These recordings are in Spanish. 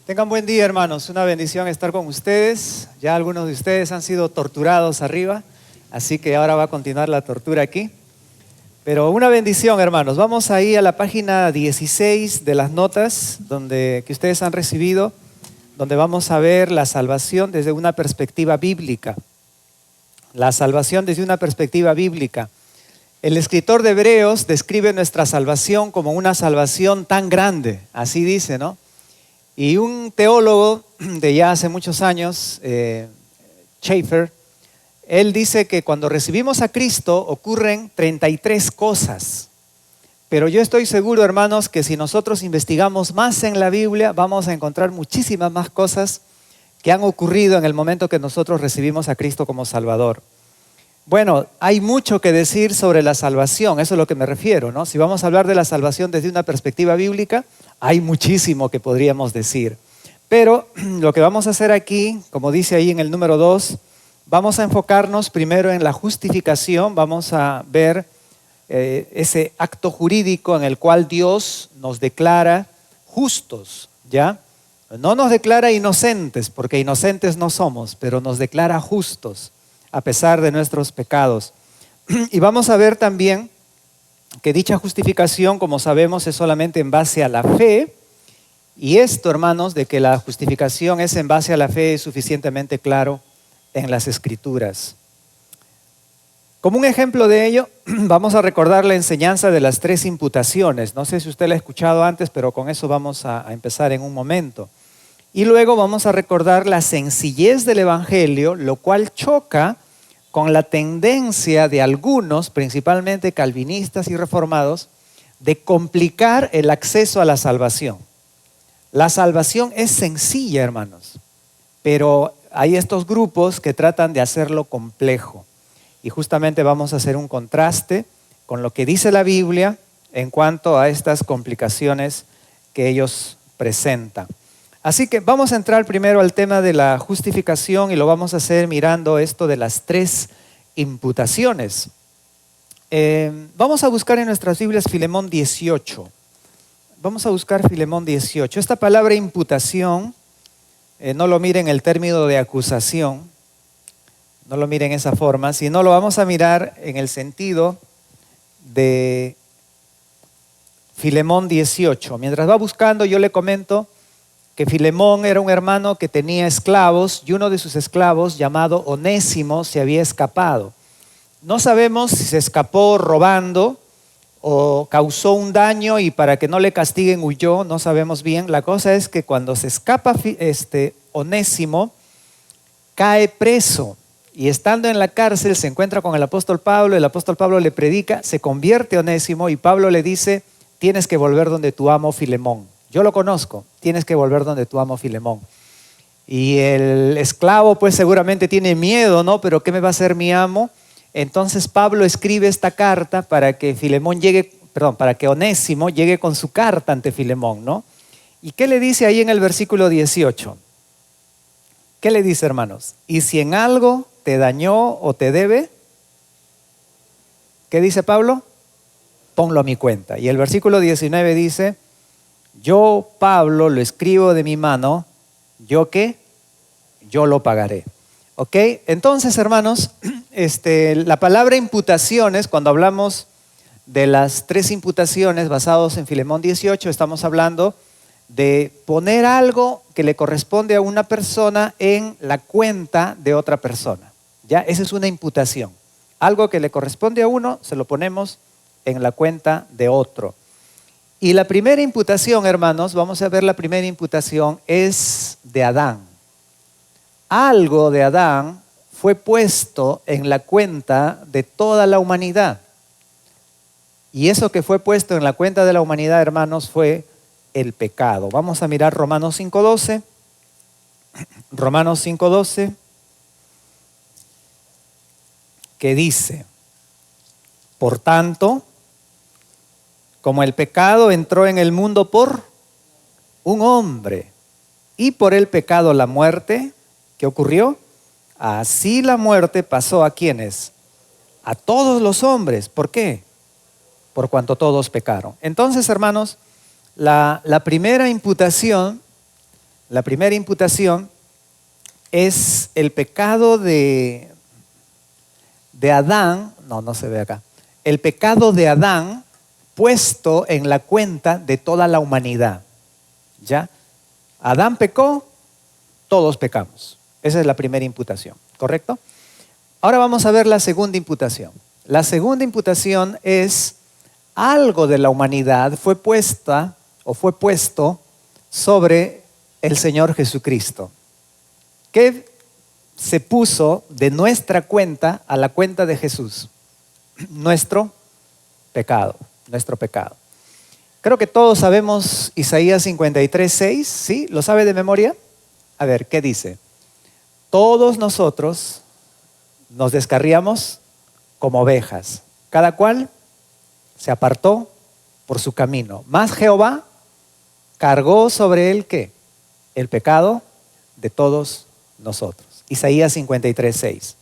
Tengan buen día, hermanos. Una bendición estar con ustedes. Ya algunos de ustedes han sido torturados arriba, así que ahora va a continuar la tortura aquí. Pero una bendición, hermanos. Vamos ahí a la página 16 de las notas que ustedes han recibido, donde vamos a ver la salvación desde una perspectiva bíblica. La salvación desde una perspectiva bíblica. El escritor de Hebreos describe nuestra salvación como una salvación tan grande, así dice, ¿no? Y un teólogo de ya hace muchos años, Schaeffer, él dice que cuando recibimos a Cristo ocurren 33 cosas. Pero yo estoy seguro, hermanos, que si nosotros investigamos más en la Biblia, vamos a encontrar muchísimas más cosas que han ocurrido en el momento que nosotros recibimos a Cristo como Salvador. Bueno, hay mucho que decir sobre la salvación, eso es a lo que me refiero, ¿no? Si vamos a hablar de la salvación desde una perspectiva bíblica, hay muchísimo que podríamos decir. Pero lo que vamos a hacer aquí, como dice ahí en el número 2, vamos a enfocarnos primero en la justificación, vamos a ver ese acto jurídico en el cual Dios nos declara justos, ¿ya? No nos declara inocentes, porque inocentes no somos, pero nos declara justos a pesar de nuestros pecados. Y vamos a ver también que dicha justificación, como sabemos, es solamente en base a la fe. Y esto, hermanos, de que la justificación es en base a la fe es suficientemente claro en las Escrituras. Como un ejemplo de ello, vamos a recordar la enseñanza de las 3 imputaciones. No sé si usted la ha escuchado antes, pero con eso vamos a empezar en un momento. Y luego vamos a recordar la sencillez del Evangelio, lo cual choca con la tendencia de algunos, principalmente calvinistas y reformados, de complicar el acceso a la salvación. La salvación es sencilla, hermanos, pero hay estos grupos que tratan de hacerlo complejo. Y justamente vamos a hacer un contraste con lo que dice la Biblia en cuanto a estas complicaciones que ellos presentan. Así que vamos a entrar primero al tema de la justificación y lo vamos a hacer mirando esto de las 3 imputaciones. Vamos a buscar en nuestras Biblias Filemón 18. Vamos a buscar Filemón 18. Esta palabra imputación, no lo miren el término de acusación, no lo miren en esa forma, sino lo vamos a mirar en el sentido de Filemón 18. Mientras va buscando, yo le comento que Filemón era un hermano que tenía esclavos y uno de sus esclavos, llamado Onésimo, se había escapado. No sabemos si se escapó robando o causó un daño y para que no le castiguen huyó, no sabemos bien. La cosa es que cuando se escapa Onésimo, cae preso y estando en la cárcel se encuentra con el apóstol Pablo le predica, se convierte Onésimo y Pablo le dice, tienes que volver donde tu amo Filemón. Yo lo conozco, tienes que volver donde tu amo Filemón. Y el esclavo pues seguramente tiene miedo, ¿no? Pero ¿qué me va a hacer mi amo? Entonces Pablo escribe esta carta para que para que Onésimo llegue con su carta ante Filemón, ¿no? ¿Y qué le dice ahí en el versículo 18? ¿Qué le dice, hermanos? Y si en algo te dañó o te debe, ¿qué dice Pablo? Ponlo a mi cuenta. Y el versículo 19 dice, yo, Pablo, lo escribo de mi mano, ¿yo qué? Yo lo pagaré. ¿Ok? Entonces, hermanos, la palabra imputaciones, cuando hablamos de las 3 imputaciones basados en Filemón 18, estamos hablando de poner algo que le corresponde a una persona en la cuenta de otra persona. ¿Ya? Esa es una imputación. Algo que le corresponde a uno, se lo ponemos en la cuenta de otro. Y la primera imputación, hermanos, vamos a ver la primera imputación, es de Adán. Algo de Adán fue puesto en la cuenta de toda la humanidad. Y eso que fue puesto en la cuenta de la humanidad, hermanos, fue el pecado. Vamos a mirar Romanos 5:12. Romanos 5:12, que dice, por tanto, como el pecado entró en el mundo por un hombre y por el pecado la muerte, ¿qué ocurrió? Así la muerte pasó ¿a quiénes? A todos los hombres. ¿Por qué? Por cuanto todos pecaron. Entonces, hermanos, la primera imputación La primera imputación es el pecado de Adán, no se ve acá, el pecado de Adán puesto en la cuenta de toda la humanidad. ¿Ya? Adán pecó, todos pecamos. Esa es la primera imputación, ¿correcto? Ahora vamos a ver la segunda imputación. La segunda imputación es algo de la humanidad fue puesto sobre el Señor Jesucristo. ¿Qué se puso de nuestra cuenta a la cuenta de Jesús? Nuestro pecado. Creo que todos sabemos Isaías 53:6, ¿sí? ¿Lo sabe de memoria? A ver, ¿qué dice? Todos nosotros nos descarriamos como ovejas, cada cual se apartó por su camino, mas Jehová cargó sobre él, ¿qué? El pecado de todos nosotros. Isaías 53:6.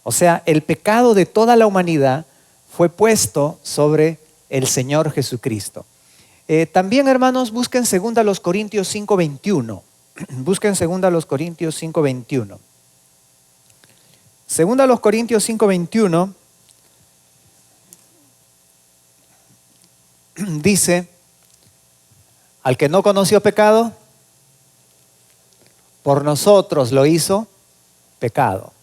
O sea, el pecado de toda la humanidad fue puesto sobre el Señor Jesucristo. También, hermanos, busquen 2 Corintios 5:21. Busquen 2 Corintios 5:21. 2 Corintios 5:21 dice, al que no conoció pecado, por nosotros lo hizo pecado.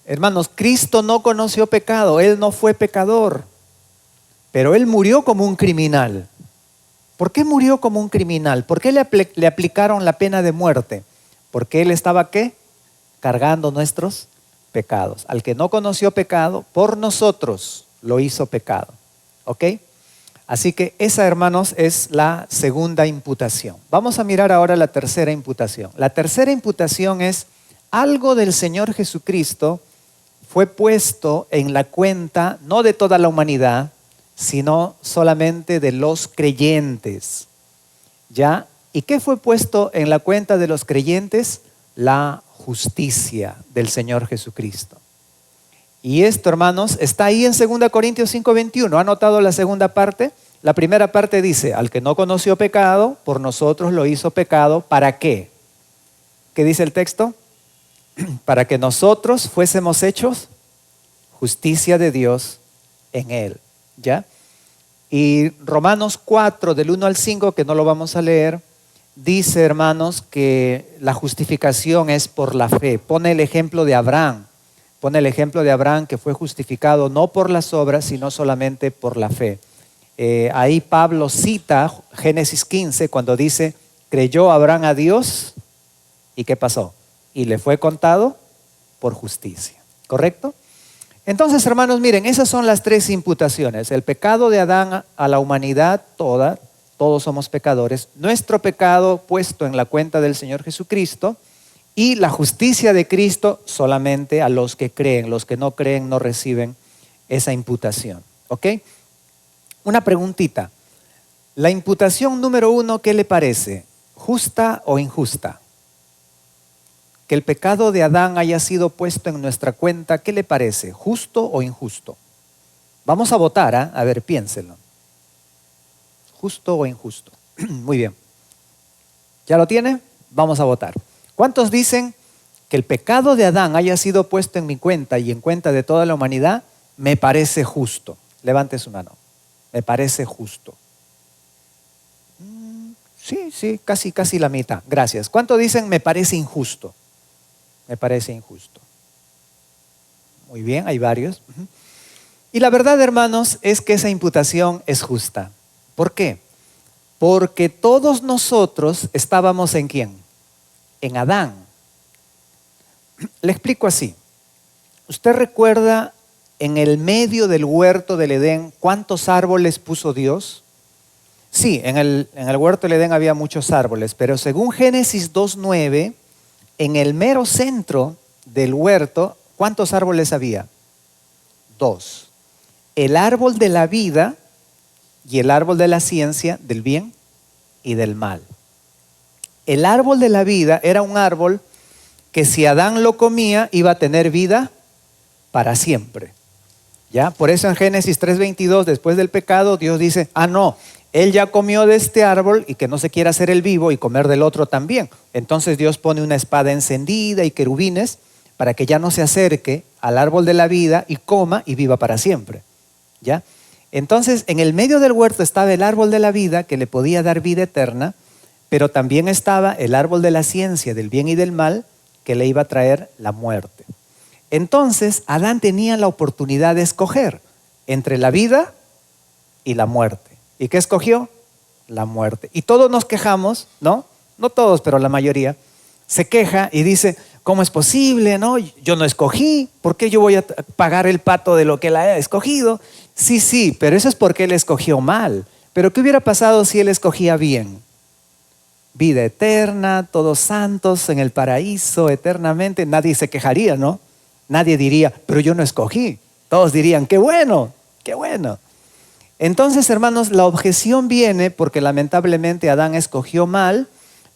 Hermanos, Cristo no conoció pecado, Él no fue pecador, pero Él murió como un criminal. ¿Por qué murió como un criminal? ¿Por qué le aplicaron la pena de muerte? Porque Él estaba, ¿qué? Cargando nuestros pecados. Al que no conoció pecado, por nosotros lo hizo pecado. ¿Ok? Así que esa, hermanos, es la segunda imputación. Vamos a mirar ahora la tercera imputación. La tercera imputación es algo del Señor Jesucristo fue puesto en la cuenta no de toda la humanidad, sino solamente de los creyentes. ¿Ya? ¿Y qué fue puesto en la cuenta de los creyentes? La justicia del Señor Jesucristo. Y esto, hermanos, está ahí en 2 Corintios 5:21. ¿Ha notado la segunda parte? La primera parte dice, al que no conoció pecado, por nosotros lo hizo pecado. ¿Para qué? ¿Qué dice el texto? Para que nosotros fuésemos hechos justicia de Dios en Él. ¿Ya? Y Romanos 4, del 1 al 5, que no lo vamos a leer, dice, hermanos, que la justificación es por la fe. Pone el ejemplo de Abraham. Pone el ejemplo de Abraham, que fue justificado no por las obras, sino solamente por la fe. Ahí Pablo cita Génesis 15 cuando dice, creyó Abraham a Dios, ¿y qué pasó? Y le fue contado por justicia. ¿Correcto? Entonces, hermanos, miren, esas son las tres imputaciones. El pecado de Adán a la humanidad toda, todos somos pecadores. Nuestro pecado puesto en la cuenta del Señor Jesucristo. Y la justicia de Cristo solamente a los que creen. Los que no creen no reciben esa imputación. ¿Ok? Una preguntita. La imputación número 1, ¿qué le parece? ¿Justa o injusta? Que el pecado de Adán haya sido puesto en nuestra cuenta, ¿qué le parece? ¿Justo o injusto? Vamos a votar, ¿eh? A ver, piénselo. ¿Justo o injusto? Muy bien. ¿Ya lo tiene? Vamos a votar. ¿Cuántos dicen que el pecado de Adán haya sido puesto en mi cuenta y en cuenta de toda la humanidad? Me parece justo. Levante su mano. Me parece justo. Sí, casi la mitad. Gracias. ¿Cuántos dicen me parece injusto? Me parece injusto. Muy bien, hay varios. Y la verdad, hermanos, es que esa imputación es justa. ¿Por qué? Porque todos nosotros estábamos ¿en quién? En Adán. Le explico así. ¿Usted recuerda en el medio del huerto del Edén cuántos árboles puso Dios? Sí, en el huerto del Edén había muchos árboles, pero según Génesis 2:9, en el mero centro del huerto, ¿cuántos árboles había? 2. El árbol de la vida y el árbol de la ciencia del bien y del mal. El árbol de la vida era un árbol que si Adán lo comía iba a tener vida para siempre. ¿Ya? Por eso en Génesis 3:22, después del pecado, Dios dice, no, él ya comió de este árbol y que no se quiera hacer el vivo y comer del otro también. Entonces Dios pone una espada encendida y querubines para que ya no se acerque al árbol de la vida y coma y viva para siempre. ¿Ya? Entonces, en el medio del huerto estaba el árbol de la vida que le podía dar vida eterna, pero también estaba el árbol de la ciencia del bien y del mal que le iba a traer la muerte. Entonces, Adán tenía la oportunidad de escoger entre la vida y la muerte. ¿Y qué escogió? La muerte. Y todos nos quejamos, ¿no? No todos, pero la mayoría se queja y dice, ¿cómo es posible? ¿No? Yo no escogí, ¿por qué yo voy a pagar el pato de lo que él ha escogido? Sí, pero eso es porque él escogió mal. Pero ¿qué hubiera pasado si él escogía bien? Vida eterna, todos santos en el paraíso eternamente. Nadie se quejaría, ¿no? Nadie diría, pero yo no escogí. Todos dirían, qué bueno, qué bueno. Entonces, hermanos, la objeción viene porque lamentablemente Adán escogió mal,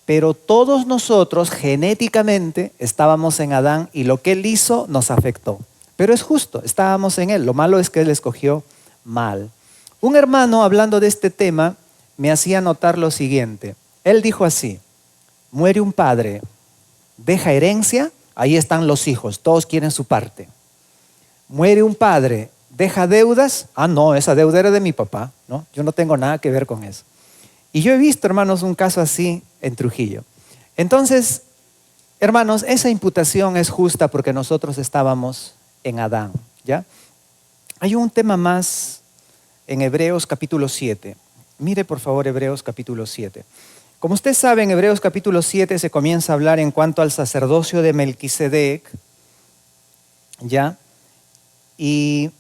pero todos nosotros genéticamente estábamos en Adán y lo que él hizo nos afectó. Pero es justo, estábamos en él. Lo malo es que él escogió mal. Un hermano, hablando de este tema, me hacía notar lo siguiente. Él dijo así, muere un padre, deja herencia, ahí están los hijos, todos quieren su parte. Muere un padre, deja deudas, no, esa deuda era de mi papá, ¿no? Yo no tengo nada que ver con eso. Y yo he visto, hermanos, un caso así en Trujillo. Entonces, hermanos, esa imputación es justa porque nosotros estábamos en Adán, ¿ya? Hay un tema más en Hebreos capítulo 7. Mire, por favor, Hebreos capítulo 7. Como usted sabe, en Hebreos capítulo 7 se comienza a hablar en cuanto al sacerdocio de Melquisedec, ¿ya? Y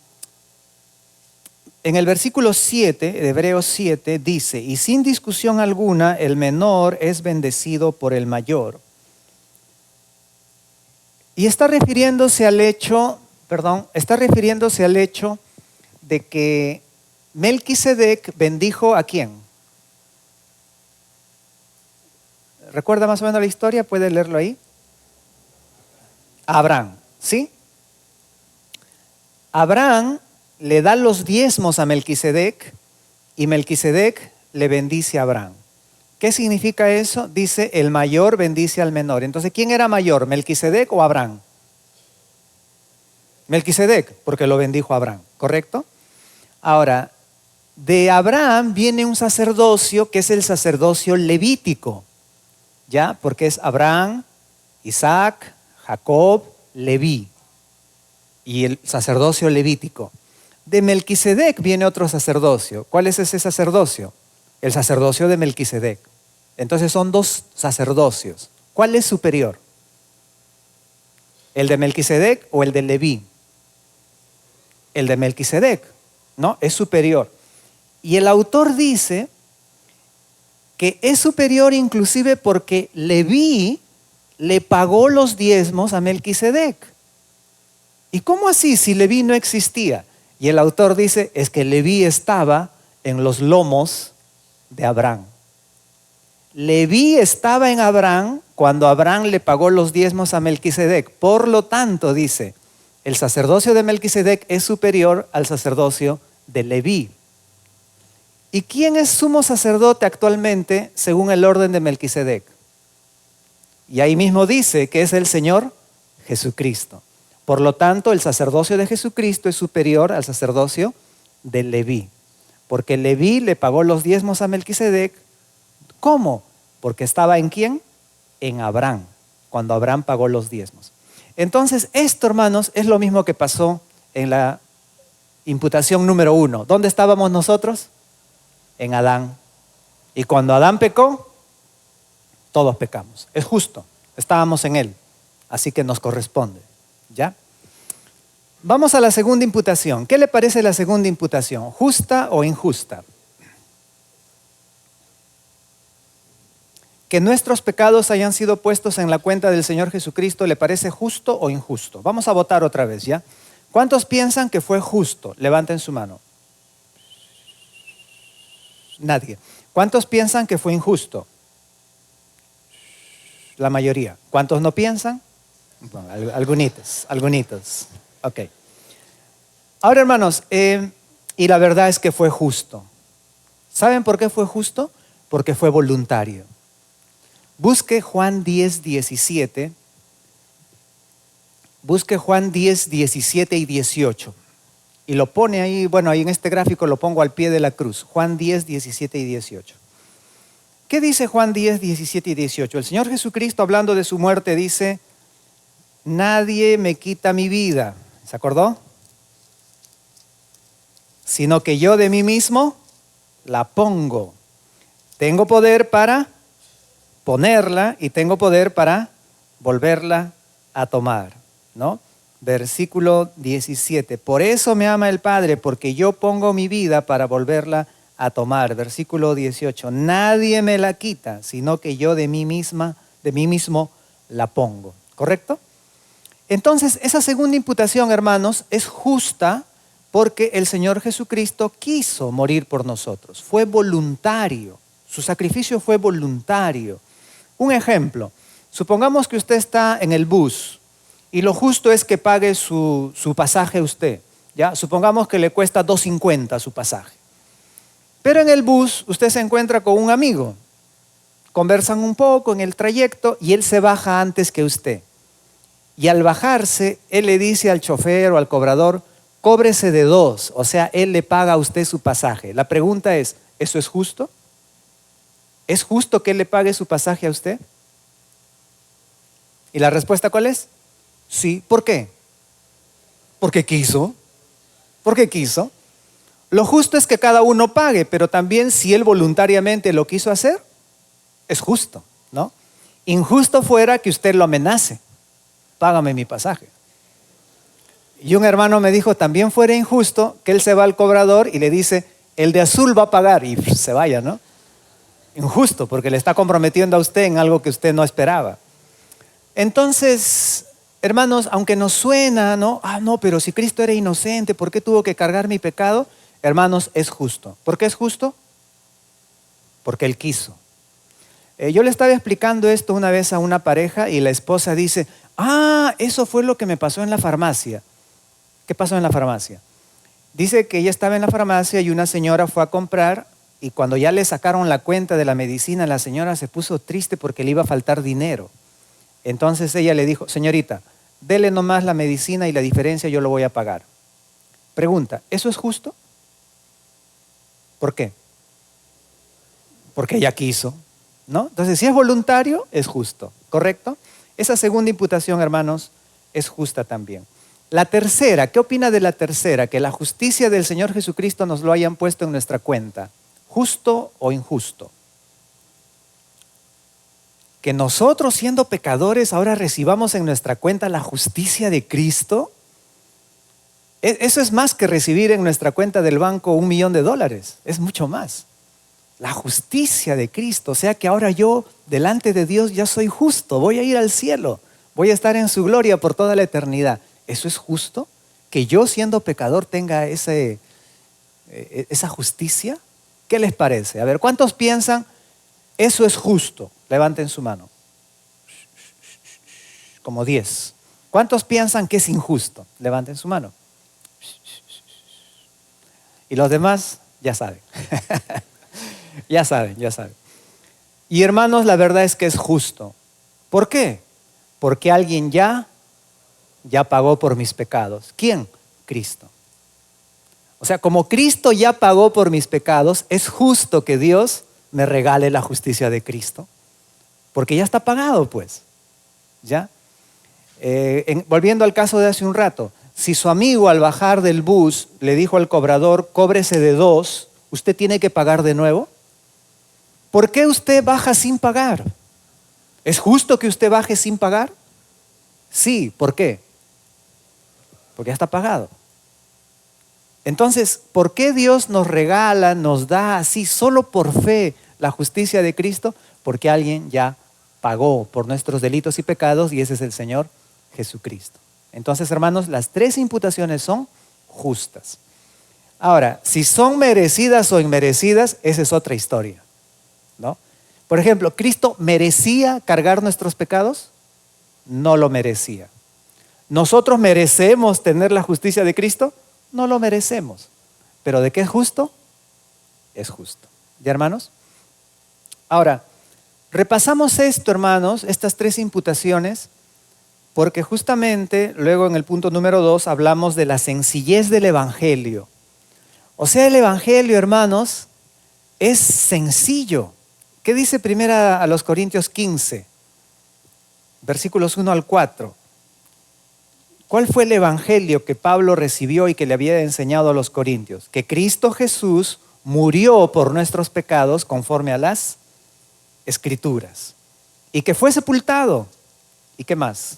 en el versículo 7 de Hebreos 7 dice, y sin discusión alguna, el menor es bendecido por el mayor. Y está refiriéndose al hecho de que Melquisedec bendijo ¿a quién? ¿Recuerda más o menos la historia? ¿Puede leerlo ahí? A Abraham, ¿sí? Abraham le da los diezmos a Melquisedec y Melquisedec le bendice a Abraham. ¿Qué significa eso? Dice, el mayor bendice al menor. Entonces, ¿quién era mayor, Melquisedec o Abraham? Melquisedec, porque lo bendijo a Abraham, ¿correcto? Ahora, de Abraham viene un sacerdocio que es el sacerdocio levítico, ¿ya? Porque es Abraham, Isaac, Jacob, Leví y el sacerdocio levítico. De Melquisedec viene otro sacerdocio. ¿Cuál es ese sacerdocio? El sacerdocio de Melquisedec. Entonces son dos sacerdocios. ¿Cuál es superior? ¿El de Melquisedec o el de Leví? El de Melquisedec, ¿no? Es superior. Y el autor dice que es superior inclusive porque Leví le pagó los diezmos a Melquisedec. ¿Y cómo así si Leví no existía? Y el autor dice, es que Leví estaba en los lomos de Abraham. Leví estaba en Abraham cuando Abraham le pagó los diezmos a Melquisedec. Por lo tanto, dice, el sacerdocio de Melquisedec es superior al sacerdocio de Leví. ¿Y quién es sumo sacerdote actualmente según el orden de Melquisedec? Y ahí mismo dice que es el Señor Jesucristo. Por lo tanto, el sacerdocio de Jesucristo es superior al sacerdocio de Leví. Porque Leví le pagó los diezmos a Melquisedec. ¿Cómo? Porque estaba ¿en quién? En Abraham, cuando Abraham pagó los diezmos. Entonces, esto, hermanos, es lo mismo que pasó en la imputación número 1. ¿Dónde estábamos nosotros? En Adán. Y cuando Adán pecó, todos pecamos. Es justo, estábamos en él, así que nos corresponde. ¿Ya? Vamos a la segunda imputación. ¿Qué le parece la segunda imputación? ¿Justa o injusta? Que nuestros pecados hayan sido puestos en la cuenta del Señor Jesucristo, ¿le parece justo o injusto? Vamos a votar otra vez, ¿ya? ¿Cuántos piensan que fue justo? Levanten su mano. Nadie. ¿Cuántos piensan que fue injusto? La mayoría. ¿Cuántos no piensan? Bueno, algunitos. Ok. Ahora, hermanos, y la verdad es que fue justo. ¿Saben por qué fue justo? Porque fue voluntario. Busque Juan 10, 17. Busque Juan 10, 17 y 18. Y lo pone ahí, bueno, ahí en este gráfico lo pongo al pie de la cruz. Juan 10, 17 y 18. ¿Qué dice Juan 10, 17 y 18? El Señor Jesucristo, hablando de su muerte, dice: nadie me quita mi vida. ¿Se acordó? Sino que yo de mí mismo la pongo. Tengo poder para ponerla y tengo poder para volverla a tomar, ¿no? Versículo 17. Por eso me ama el Padre, porque yo pongo mi vida para volverla a tomar. Versículo 18. Nadie me la quita, sino que yo de mí mismo la pongo. ¿Correcto? Entonces, esa segunda imputación, hermanos, es justa porque el Señor Jesucristo quiso morir por nosotros. Fue voluntario. Su sacrificio fue voluntario. Un ejemplo. Supongamos que usted está en el bus y lo justo es que pague su pasaje usted. ¿Ya? Supongamos que le cuesta $2.50 su pasaje. Pero en el bus usted se encuentra con un amigo. Conversan un poco en el trayecto y él se baja antes que usted. Y al bajarse, él le dice al chofer o al cobrador: cóbrese de 2. O sea, él le paga a usted su pasaje. La pregunta es, ¿eso es justo? ¿Es justo que él le pague su pasaje a usted? ¿Y la respuesta cuál es? Sí. ¿Por qué? Porque quiso. Porque quiso. Lo justo es que cada uno pague, pero también si él voluntariamente lo quiso hacer, es justo, ¿no? Injusto fuera que usted lo amenace: págame mi pasaje. Y un hermano me dijo, también fuera injusto que él se va al cobrador y le dice: el de azul va a pagar, y se vaya, ¿no? Injusto, porque le está comprometiendo a usted en algo que usted no esperaba. Entonces, hermanos, aunque nos suena, ¿no? No, pero si Cristo era inocente, ¿por qué tuvo que cargar mi pecado? Hermanos, es justo. ¿Por qué es justo? Porque Él quiso. Yo le estaba explicando esto una vez a una pareja y la esposa dice: eso fue lo que me pasó en la farmacia. ¿Qué pasó en la farmacia? Dice que ella estaba en la farmacia y una señora fue a comprar, y cuando ya le sacaron la cuenta de la medicina, la señora se puso triste porque le iba a faltar dinero. Entonces ella le dijo: señorita, dele nomás la medicina y la diferencia yo lo voy a pagar. Pregunta, ¿eso es justo? ¿Por qué? Porque ella quiso, ¿no? Entonces, si es voluntario, es justo, ¿correcto? Esa segunda imputación, hermanos, es justa también. La tercera, ¿qué opina de la tercera? Que la justicia del Señor Jesucristo nos lo hayan puesto en nuestra cuenta. ¿Justo o injusto? Que nosotros, siendo pecadores, ahora recibamos en nuestra cuenta la justicia de Cristo. Eso es más que recibir en nuestra cuenta del banco $1.000.000. Es mucho más. La justicia de Cristo. O sea que ahora yo, delante de Dios, ya soy justo. Voy a ir al cielo. Voy a estar en su gloria por toda la eternidad. ¿Eso es justo? Que yo, siendo pecador, tenga esa justicia. ¿Qué les parece? A ver, ¿cuántos piensan eso es justo? Levanten su mano. Como 10. ¿Cuántos piensan que es injusto? Levanten su mano. Y los demás ya saben. Ya saben. Y hermanos, la verdad es que es justo. ¿Por qué? Porque alguien ya pagó por mis pecados. ¿Quién? Cristo. O sea, como Cristo ya pagó por mis pecados, es justo que Dios me regale la justicia de Cristo. Porque ya está pagado, pues. ¿Ya? Volviendo al caso de hace un rato. Si su amigo al bajar del bus le dijo al cobrador: cóbrese de 2, ¿usted tiene que pagar de nuevo? ¿Por qué usted baja sin pagar? ¿Es justo que usted baje sin pagar? Sí, ¿por qué? Porque ya está pagado. Entonces, ¿por qué Dios nos regala, nos da así, solo por fe, la justicia de Cristo? Porque alguien ya pagó por nuestros delitos y pecados, y ese es el Señor Jesucristo. Entonces, hermanos, las 3 imputaciones son justas. Ahora, si son merecidas o inmerecidas, esa es otra historia, ¿no? Por ejemplo, ¿Cristo merecía cargar nuestros pecados? No lo merecía. ¿Nosotros merecemos tener la justicia de Cristo? No lo merecemos. ¿Pero de qué es justo? Es justo. ¿Ya, hermanos? Ahora, repasamos esto, hermanos, estas tres imputaciones, porque justamente luego en el punto número 2 hablamos de la sencillez del Evangelio. O sea, el Evangelio, hermanos, es sencillo. ¿Qué dice primera a los Corintios 15? Versículos 1 al 4. ¿Cuál fue el Evangelio que Pablo recibió y que le había enseñado a los corintios? Que Cristo Jesús murió por nuestros pecados conforme a las Escrituras. Y que fue sepultado. ¿Y qué más?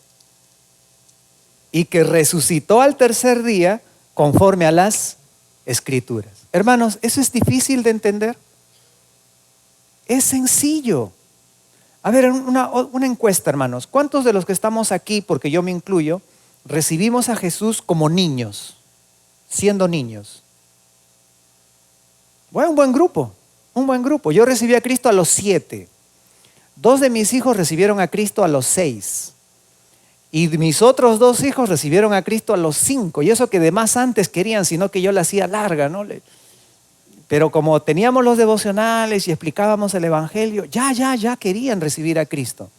Y que resucitó al tercer día conforme a las Escrituras. Hermanos, ¿eso es difícil de entender? Es sencillo. A ver, una encuesta, hermanos. ¿Cuántos de los que estamos aquí, porque yo me incluyo, recibimos a Jesús como niños, siendo niños? Bueno, un buen grupo. Yo recibí a Cristo a los 7. 2 de mis hijos recibieron a Cristo a los 6. Y mis otros 2 hijos recibieron a Cristo a los 5. Y eso que de más antes querían, sino que yo la hacía larga, ¿no? Pero como teníamos los devocionales y explicábamos el Evangelio, ya querían recibir a Cristo.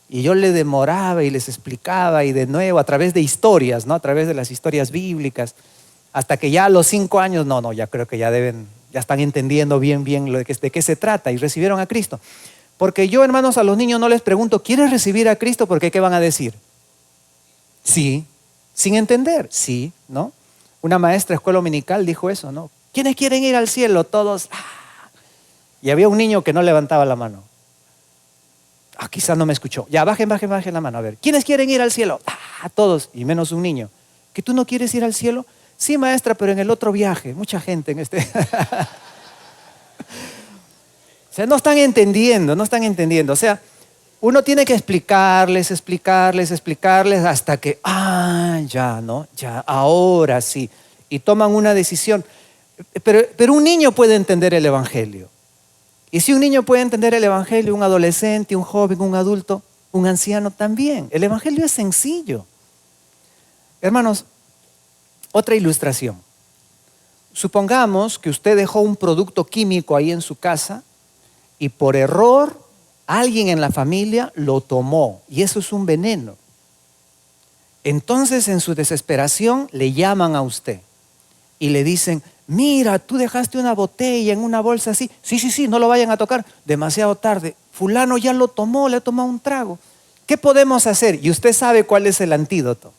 Y yo les demoraba y les explicaba y de nuevo a través de historias, ¿no? A través de las historias bíblicas, hasta que ya a los 5 años, ya creo que ya están entendiendo bien de qué se trata y recibieron a Cristo. Porque yo, hermanos, a los niños no les pregunto, ¿quieres recibir a Cristo? Porque ¿qué van a decir? Sí, sin entender, sí, ¿no? Una maestra de escuela dominical dijo eso, ¿no? ¿Quiénes quieren ir al cielo? Todos. Y había un niño que no levantaba la mano. Quizás no me escuchó. Ya, bajen la mano. A ver, ¿quiénes quieren ir al cielo? Todos, y menos un niño. ¿Que tú no quieres ir al cielo? Sí, maestra, pero en el otro viaje. Mucha gente en este. O sea, no están entendiendo. O sea, uno tiene que explicarles hasta que, ya, ahora sí. Y toman una decisión. Pero un niño puede entender el Evangelio. Y si un niño puede entender el Evangelio, un adolescente, un joven, un adulto, un anciano también. El Evangelio es sencillo. Hermanos, otra ilustración. Supongamos que usted dejó un producto químico ahí en su casa y por error alguien en la familia lo tomó y eso es un veneno. Entonces en su desesperación le llaman a usted y le dicen, mira, tú dejaste una botella en una bolsa así. Sí, no lo vayan a tocar. Demasiado tarde. Fulano ya lo tomó, le ha tomado un trago. ¿Qué podemos hacer? Y usted sabe cuál es el antídoto.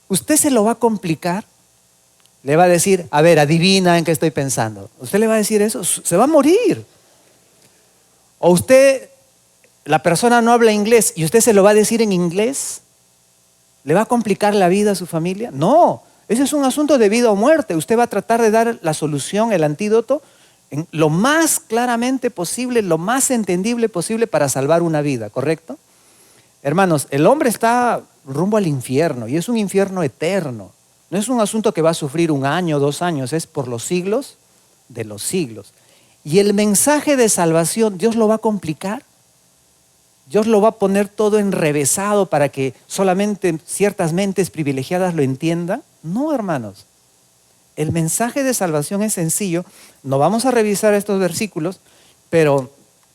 Usted se lo va a complicar. Le va a decir, a ver, adivina en qué estoy pensando. Usted le va a decir eso, se va a morir. O usted, la persona no habla inglés y usted se lo va a decir en inglés. ¿Le va a complicar la vida a su familia? No. Ese es un asunto de vida o muerte. Usted va a tratar de dar la solución, el antídoto, en lo más claramente posible, lo más entendible posible para salvar una vida, ¿correcto? Hermanos, el hombre está rumbo al infierno y es un infierno eterno. No es un asunto que va a sufrir 1 año, 2 años, es por los siglos de los siglos. Y el mensaje de salvación, ¿Dios lo va a complicar? ¿Dios lo va a poner todo enrevesado para que solamente ciertas mentes privilegiadas lo entiendan? No, hermanos. El mensaje de salvación es sencillo. No vamos a revisar estos versículos, pero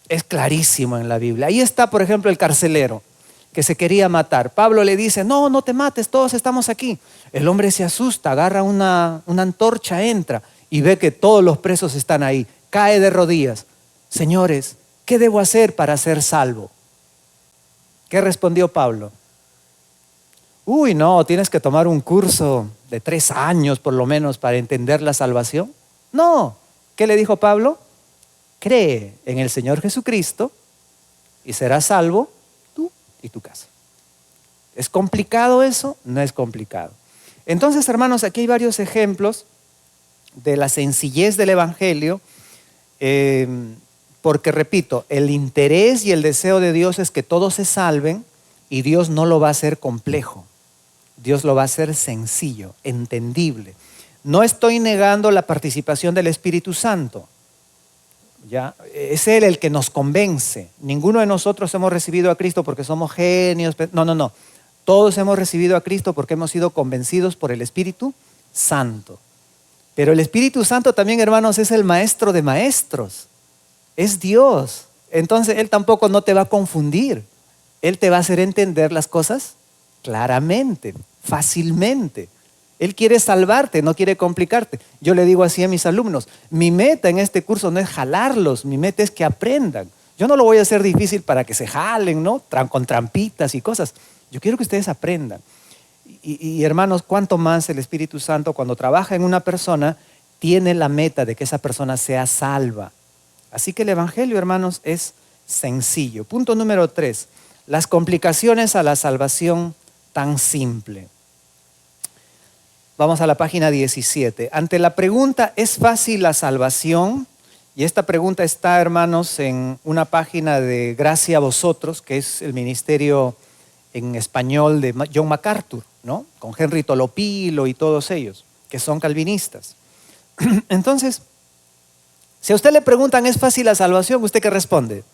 es clarísimo en la Biblia. Ahí está, por ejemplo, el carcelero que se quería matar. Pablo le dice, no te mates, todos estamos aquí. El hombre se asusta, agarra una antorcha, entra y ve que todos los presos están ahí. Cae de rodillas. Señores, ¿qué debo hacer para ser salvo? ¿Qué respondió Pablo? No, tienes que tomar un curso de 3 años por lo menos para entender la salvación. No. ¿Qué le dijo Pablo? Cree en el Señor Jesucristo y serás salvo tú y tu casa. ¿Es complicado eso? No es complicado. Entonces, hermanos, aquí hay varios ejemplos de la sencillez del Evangelio, porque, repito, el interés y el deseo de Dios es que todos se salven y Dios no lo va a hacer complejo. Dios lo va a hacer sencillo, entendible. No estoy negando la participación del Espíritu Santo. ¿Ya? Es Él el que nos convence. Ninguno de nosotros hemos recibido a Cristo porque somos genios. No. Todos hemos recibido a Cristo porque hemos sido convencidos por el Espíritu Santo. Pero el Espíritu Santo también, hermanos, es el maestro de maestros. Es Dios. Entonces Él tampoco no te va a confundir. Él te va a hacer entender las cosas claramente, fácilmente. Él quiere salvarte, no quiere complicarte. Yo le digo así a mis alumnos, mi meta en este curso no es jalarlos, mi meta es que aprendan. Yo no lo voy a hacer difícil para que se jalen, ¿no? Con trampitas y cosas. Yo quiero que ustedes aprendan. Y hermanos, cuánto más el Espíritu Santo cuando trabaja en una persona tiene la meta de que esa persona sea salva. Así que el Evangelio, hermanos, es sencillo. Punto número 3, las complicaciones a la salvación tan simple. Vamos a la página 17. Ante la pregunta, ¿es fácil la salvación? Y esta pregunta está, hermanos, en una página de Gracia a Vosotros, que es el ministerio en español de John MacArthur, ¿no? Con Henry Tolopilo y todos ellos, que son calvinistas. Entonces, si a usted le preguntan, ¿es fácil la salvación? ¿Usted qué responde?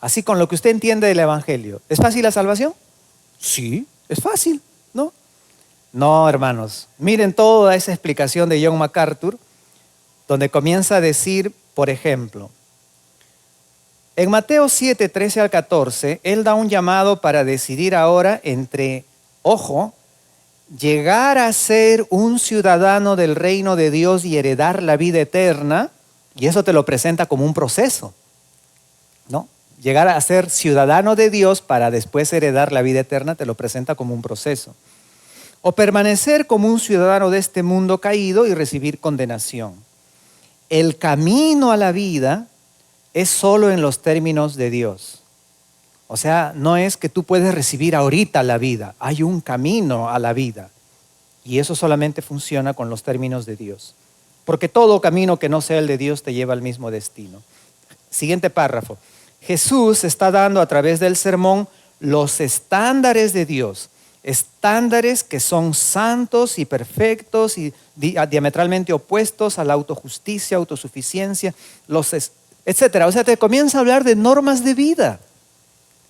Así con lo que usted entiende del Evangelio. ¿Es fácil la salvación? Sí, es fácil, ¿no? No, hermanos. Miren toda esa explicación de John MacArthur, donde comienza a decir, por ejemplo, en Mateo 7, 13 al 14, él da un llamado para decidir ahora entre, ojo, llegar a ser un ciudadano del reino de Dios y heredar la vida eterna, y eso te lo presenta como un proceso, ¿no? Llegar a ser ciudadano de Dios para después heredar la vida eterna te lo presenta como un proceso. O permanecer como un ciudadano de este mundo caído y recibir condenación. El camino a la vida es solo en los términos de Dios. O sea, no es que tú puedes recibir ahorita la vida. Hay un camino a la vida. Y eso solamente funciona con los términos de Dios. Porque todo camino que no sea el de Dios te lleva al mismo destino. Siguiente párrafo. Jesús está dando a través del sermón los estándares de Dios. Estándares que son santos y perfectos y diametralmente opuestos a la autojusticia, autosuficiencia, etcétera. O sea, te comienza a hablar de normas de vida.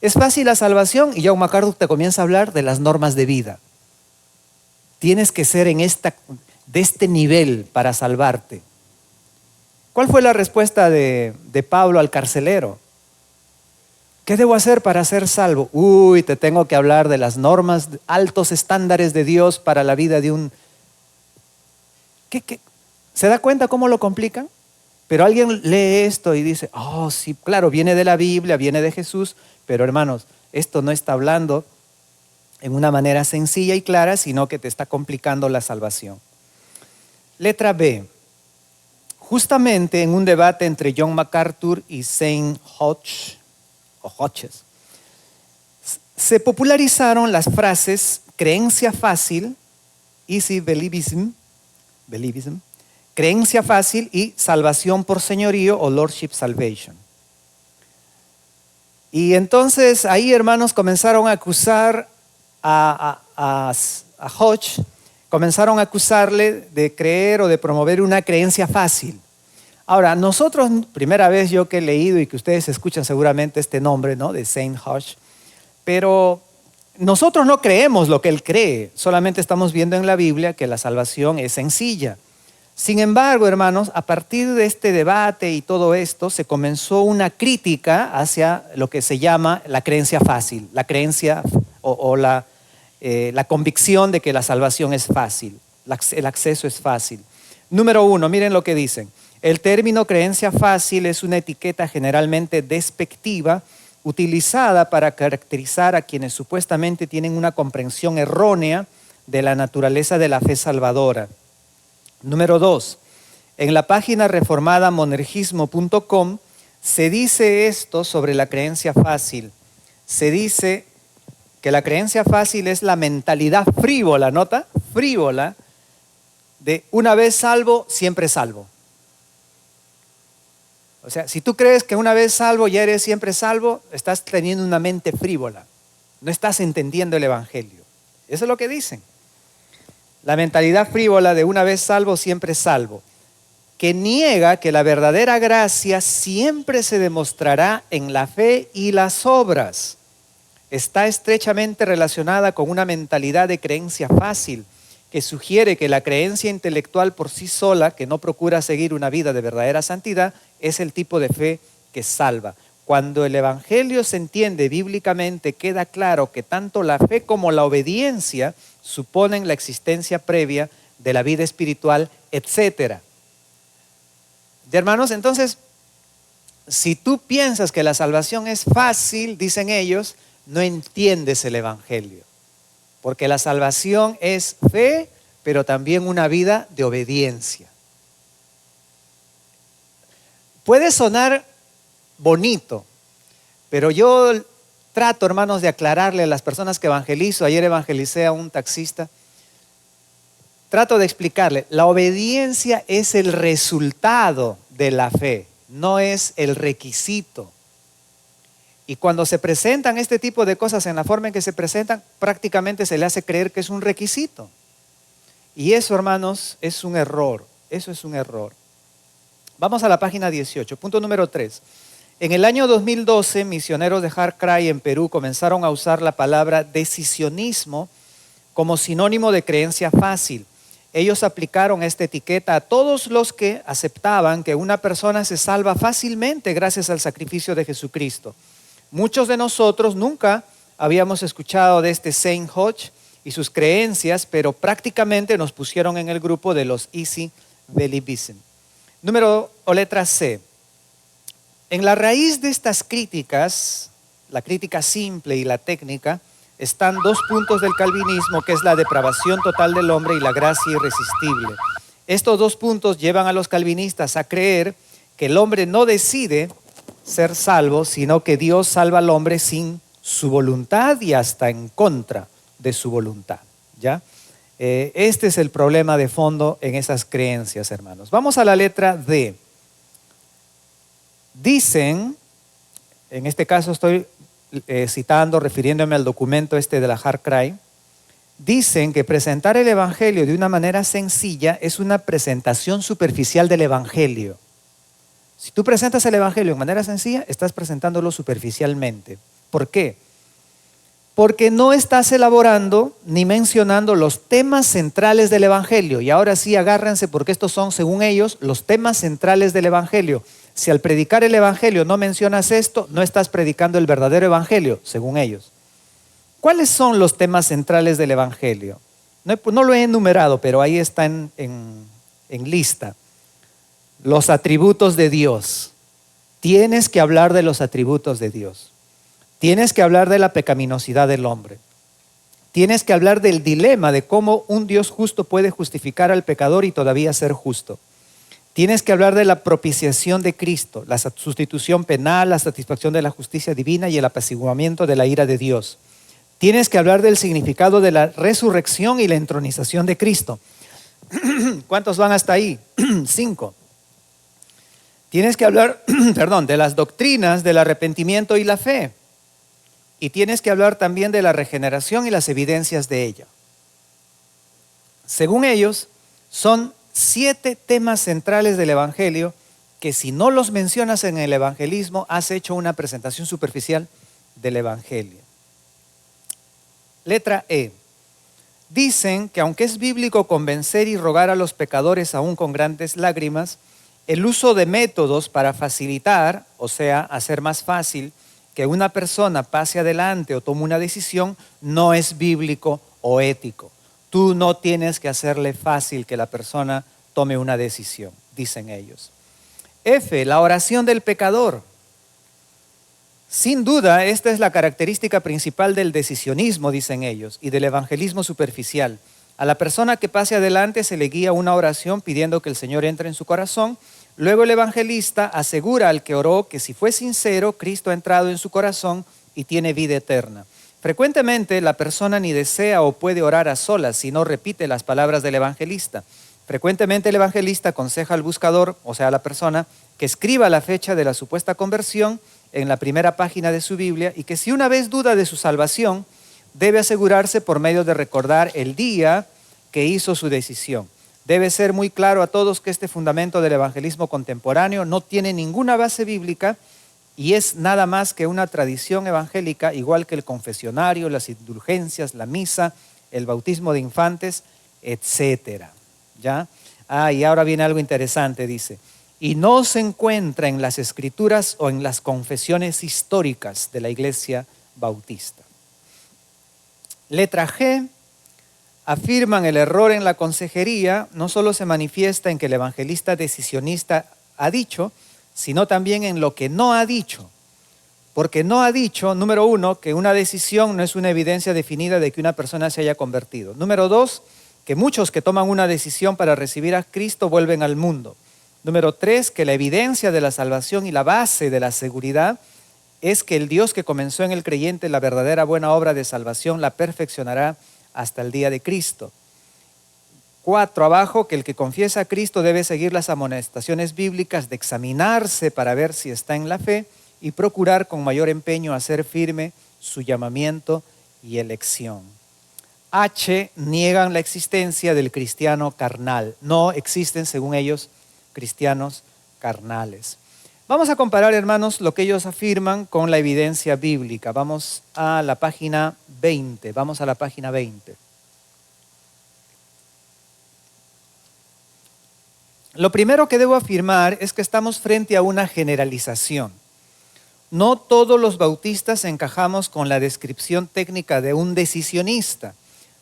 Es fácil la salvación y John MacArthur te comienza a hablar de las normas de vida. Tienes que ser de este nivel para salvarte. ¿Cuál fue la respuesta de Pablo al carcelero? ¿Qué debo hacer para ser salvo? Te tengo que hablar de las normas, altos estándares de Dios para la vida de un... ¿Qué? ¿Se da cuenta cómo lo complican? Pero alguien lee esto y dice, sí, claro, viene de la Biblia, viene de Jesús, pero hermanos, esto no está hablando en una manera sencilla y clara, sino que te está complicando la salvación. Letra B. Justamente en un debate entre John MacArthur y Saint Hodges, se popularizaron las frases creencia fácil, easy believism, creencia fácil y salvación por señorío o lordship salvation. Y entonces ahí, hermanos, comenzaron a acusar a Hodge, comenzaron a acusarle de creer o de promover una creencia fácil. Ahora, nosotros, primera vez yo que he leído y que ustedes escuchan seguramente este nombre, ¿no? De Saint Hodge, pero nosotros no creemos lo que él cree, solamente estamos viendo en la Biblia que la salvación es sencilla. Sin embargo, hermanos, a partir de este debate y todo esto, se comenzó una crítica hacia lo que se llama la creencia fácil, la creencia o la convicción de que la salvación es fácil, el acceso es fácil. Número 1, miren lo que dicen. El término creencia fácil es una etiqueta generalmente despectiva utilizada para caracterizar a quienes supuestamente tienen una comprensión errónea de la naturaleza de la fe salvadora. Número 2, en la página reformada monergismo.com se dice esto sobre la creencia fácil. Se dice que la creencia fácil es la mentalidad frívola, ¿nota? Frívola, de una vez salvo, siempre salvo. O sea, si tú crees que una vez salvo ya eres siempre salvo, estás teniendo una mente frívola. No estás entendiendo el Evangelio. Eso es lo que dicen. La mentalidad frívola de una vez salvo, siempre salvo, que niega que la verdadera gracia siempre se demostrará en la fe y las obras. Está estrechamente relacionada con una mentalidad de creencia fácil que sugiere que la creencia intelectual por sí sola, que no procura seguir una vida de verdadera santidad, es el tipo de fe que salva. Cuando el Evangelio se entiende bíblicamente, queda claro que tanto la fe como la obediencia suponen la existencia previa de la vida espiritual, etc. Hermanos, entonces, si tú piensas que la salvación es fácil, dicen ellos, no entiendes el Evangelio. Porque la salvación es fe, pero también una vida de obediencia. Puede sonar bonito, pero yo trato, hermanos, de aclararle a las personas que evangelizo. Ayer evangelicé a un taxista. Trato de explicarle, la obediencia es el resultado de la fe, no es el requisito. Y cuando se presentan este tipo de cosas en la forma en que se presentan, prácticamente se le hace creer que es un requisito. Y eso, hermanos, es un error. Eso es un error. Vamos a la página 18, punto número 3. En el año 2012, misioneros de HeartCry en Perú comenzaron a usar la palabra decisionismo como sinónimo de creencia fácil. Ellos aplicaron esta etiqueta a todos los que aceptaban que una persona se salva fácilmente gracias al sacrificio de Jesucristo. Muchos de nosotros nunca habíamos escuchado de este Saint Hodge y sus creencias, pero prácticamente nos pusieron en el grupo de los Easy Believism. Número o letra C. En la raíz de estas críticas, la crítica simple y la técnica, están dos puntos del calvinismo, que es la depravación total del hombre y la gracia irresistible. Estos dos puntos llevan a los calvinistas a creer que el hombre no decide ser salvo, sino que Dios salva al hombre sin su voluntad y hasta en contra de su voluntad, ¿ya? Este es el problema de fondo en esas creencias, hermanos. Vamos a la letra D. Dicen, en este caso estoy citando, refiriéndome al documento este de la HeartCry, dicen que presentar el Evangelio de una manera sencilla es una presentación superficial del Evangelio. Si tú presentas el Evangelio de manera sencilla, estás presentándolo superficialmente. ¿Por qué? Porque no estás elaborando ni mencionando los temas centrales del Evangelio. Y ahora sí, agárrense, porque estos son, según ellos, los temas centrales del Evangelio. Si al predicar el Evangelio no mencionas esto, no estás predicando el verdadero Evangelio, según ellos. ¿Cuáles son los temas centrales del Evangelio? No lo he enumerado, pero ahí está en lista. Los atributos de Dios. Tienes que hablar de los atributos de Dios. Tienes que hablar de la pecaminosidad del hombre. Tienes que hablar del dilema de cómo un Dios justo puede justificar al pecador y todavía ser justo. Tienes que hablar de la propiciación de Cristo, la sustitución penal, la satisfacción de la justicia divina y el apaciguamiento de la ira de Dios. Tienes que hablar del significado de la resurrección y la entronización de Cristo. ¿Cuántos van hasta ahí? 5. Tienes que hablar, de las doctrinas del arrepentimiento y la fe. Y tienes que hablar también de la regeneración y las evidencias de ella. Según ellos, son 7 temas centrales del Evangelio que si no los mencionas en el evangelismo, has hecho una presentación superficial del Evangelio. Letra E. Dicen que aunque es bíblico convencer y rogar a los pecadores aún con grandes lágrimas, el uso de métodos para facilitar, o sea, hacer más fácil que una persona pase adelante o tome una decisión, no es bíblico o ético. Tú no tienes que hacerle fácil que la persona tome una decisión, dicen ellos. F, la oración del pecador. Sin duda, esta es la característica principal del decisionismo, dicen ellos, y del evangelismo superficial. A la persona que pase adelante se le guía una oración pidiendo que el Señor entre en su corazón. Luego el evangelista asegura al que oró que si fue sincero, Cristo ha entrado en su corazón y tiene vida eterna. Frecuentemente la persona ni desea o puede orar a solas, sino repite las palabras del evangelista. Frecuentemente el evangelista aconseja al buscador, o sea, a la persona, que escriba la fecha de la supuesta conversión en la primera página de su Biblia y que si una vez duda de su salvación, debe asegurarse por medio de recordar el día que hizo su decisión. Debe ser muy claro a todos que este fundamento del evangelismo contemporáneo no tiene ninguna base bíblica y es nada más que una tradición evangélica, igual que el confesionario, las indulgencias, la misa, el bautismo de infantes, etcétera. ¿Ya? Y ahora viene algo interesante, dice, y no se encuentra en las escrituras o en las confesiones históricas de la Iglesia Bautista. Letra G, afirman el error en la consejería, no solo se manifiesta en que el evangelista decisionista ha dicho, sino también en lo que no ha dicho. Porque no ha dicho, número 1, que una decisión no es una evidencia definida de que una persona se haya convertido. Número 2, que muchos que toman una decisión para recibir a Cristo vuelven al mundo. Número 3, que la evidencia de la salvación y la base de la seguridad es que el Dios que comenzó en el creyente la verdadera buena obra de salvación la perfeccionará hasta el día de Cristo. 4, abajo, que el que confiesa a Cristo debe seguir las amonestaciones bíblicas de examinarse para ver si está en la fe y procurar con mayor empeño hacer firme su llamamiento y elección. H, niegan la existencia del cristiano carnal. No existen, según ellos, cristianos carnales. Vamos a comparar, hermanos, lo que ellos afirman con la evidencia bíblica. Vamos a la página 20. Vamos a la página 20. Lo primero que debo afirmar es que estamos frente a una generalización. No todos los bautistas encajamos con la descripción técnica de un decisionista.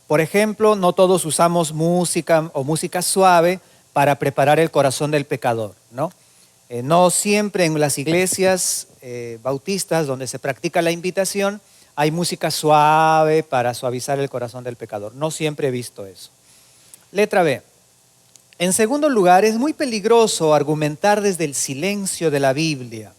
Por ejemplo, no todos usamos música o música suave para preparar el corazón del pecador, ¿no? No siempre en las iglesias bautistas donde se practica la invitación hay música suave para suavizar el corazón del pecador. No siempre he visto eso. Letra B. En segundo lugar, es muy peligroso argumentar desde el silencio de la Biblia.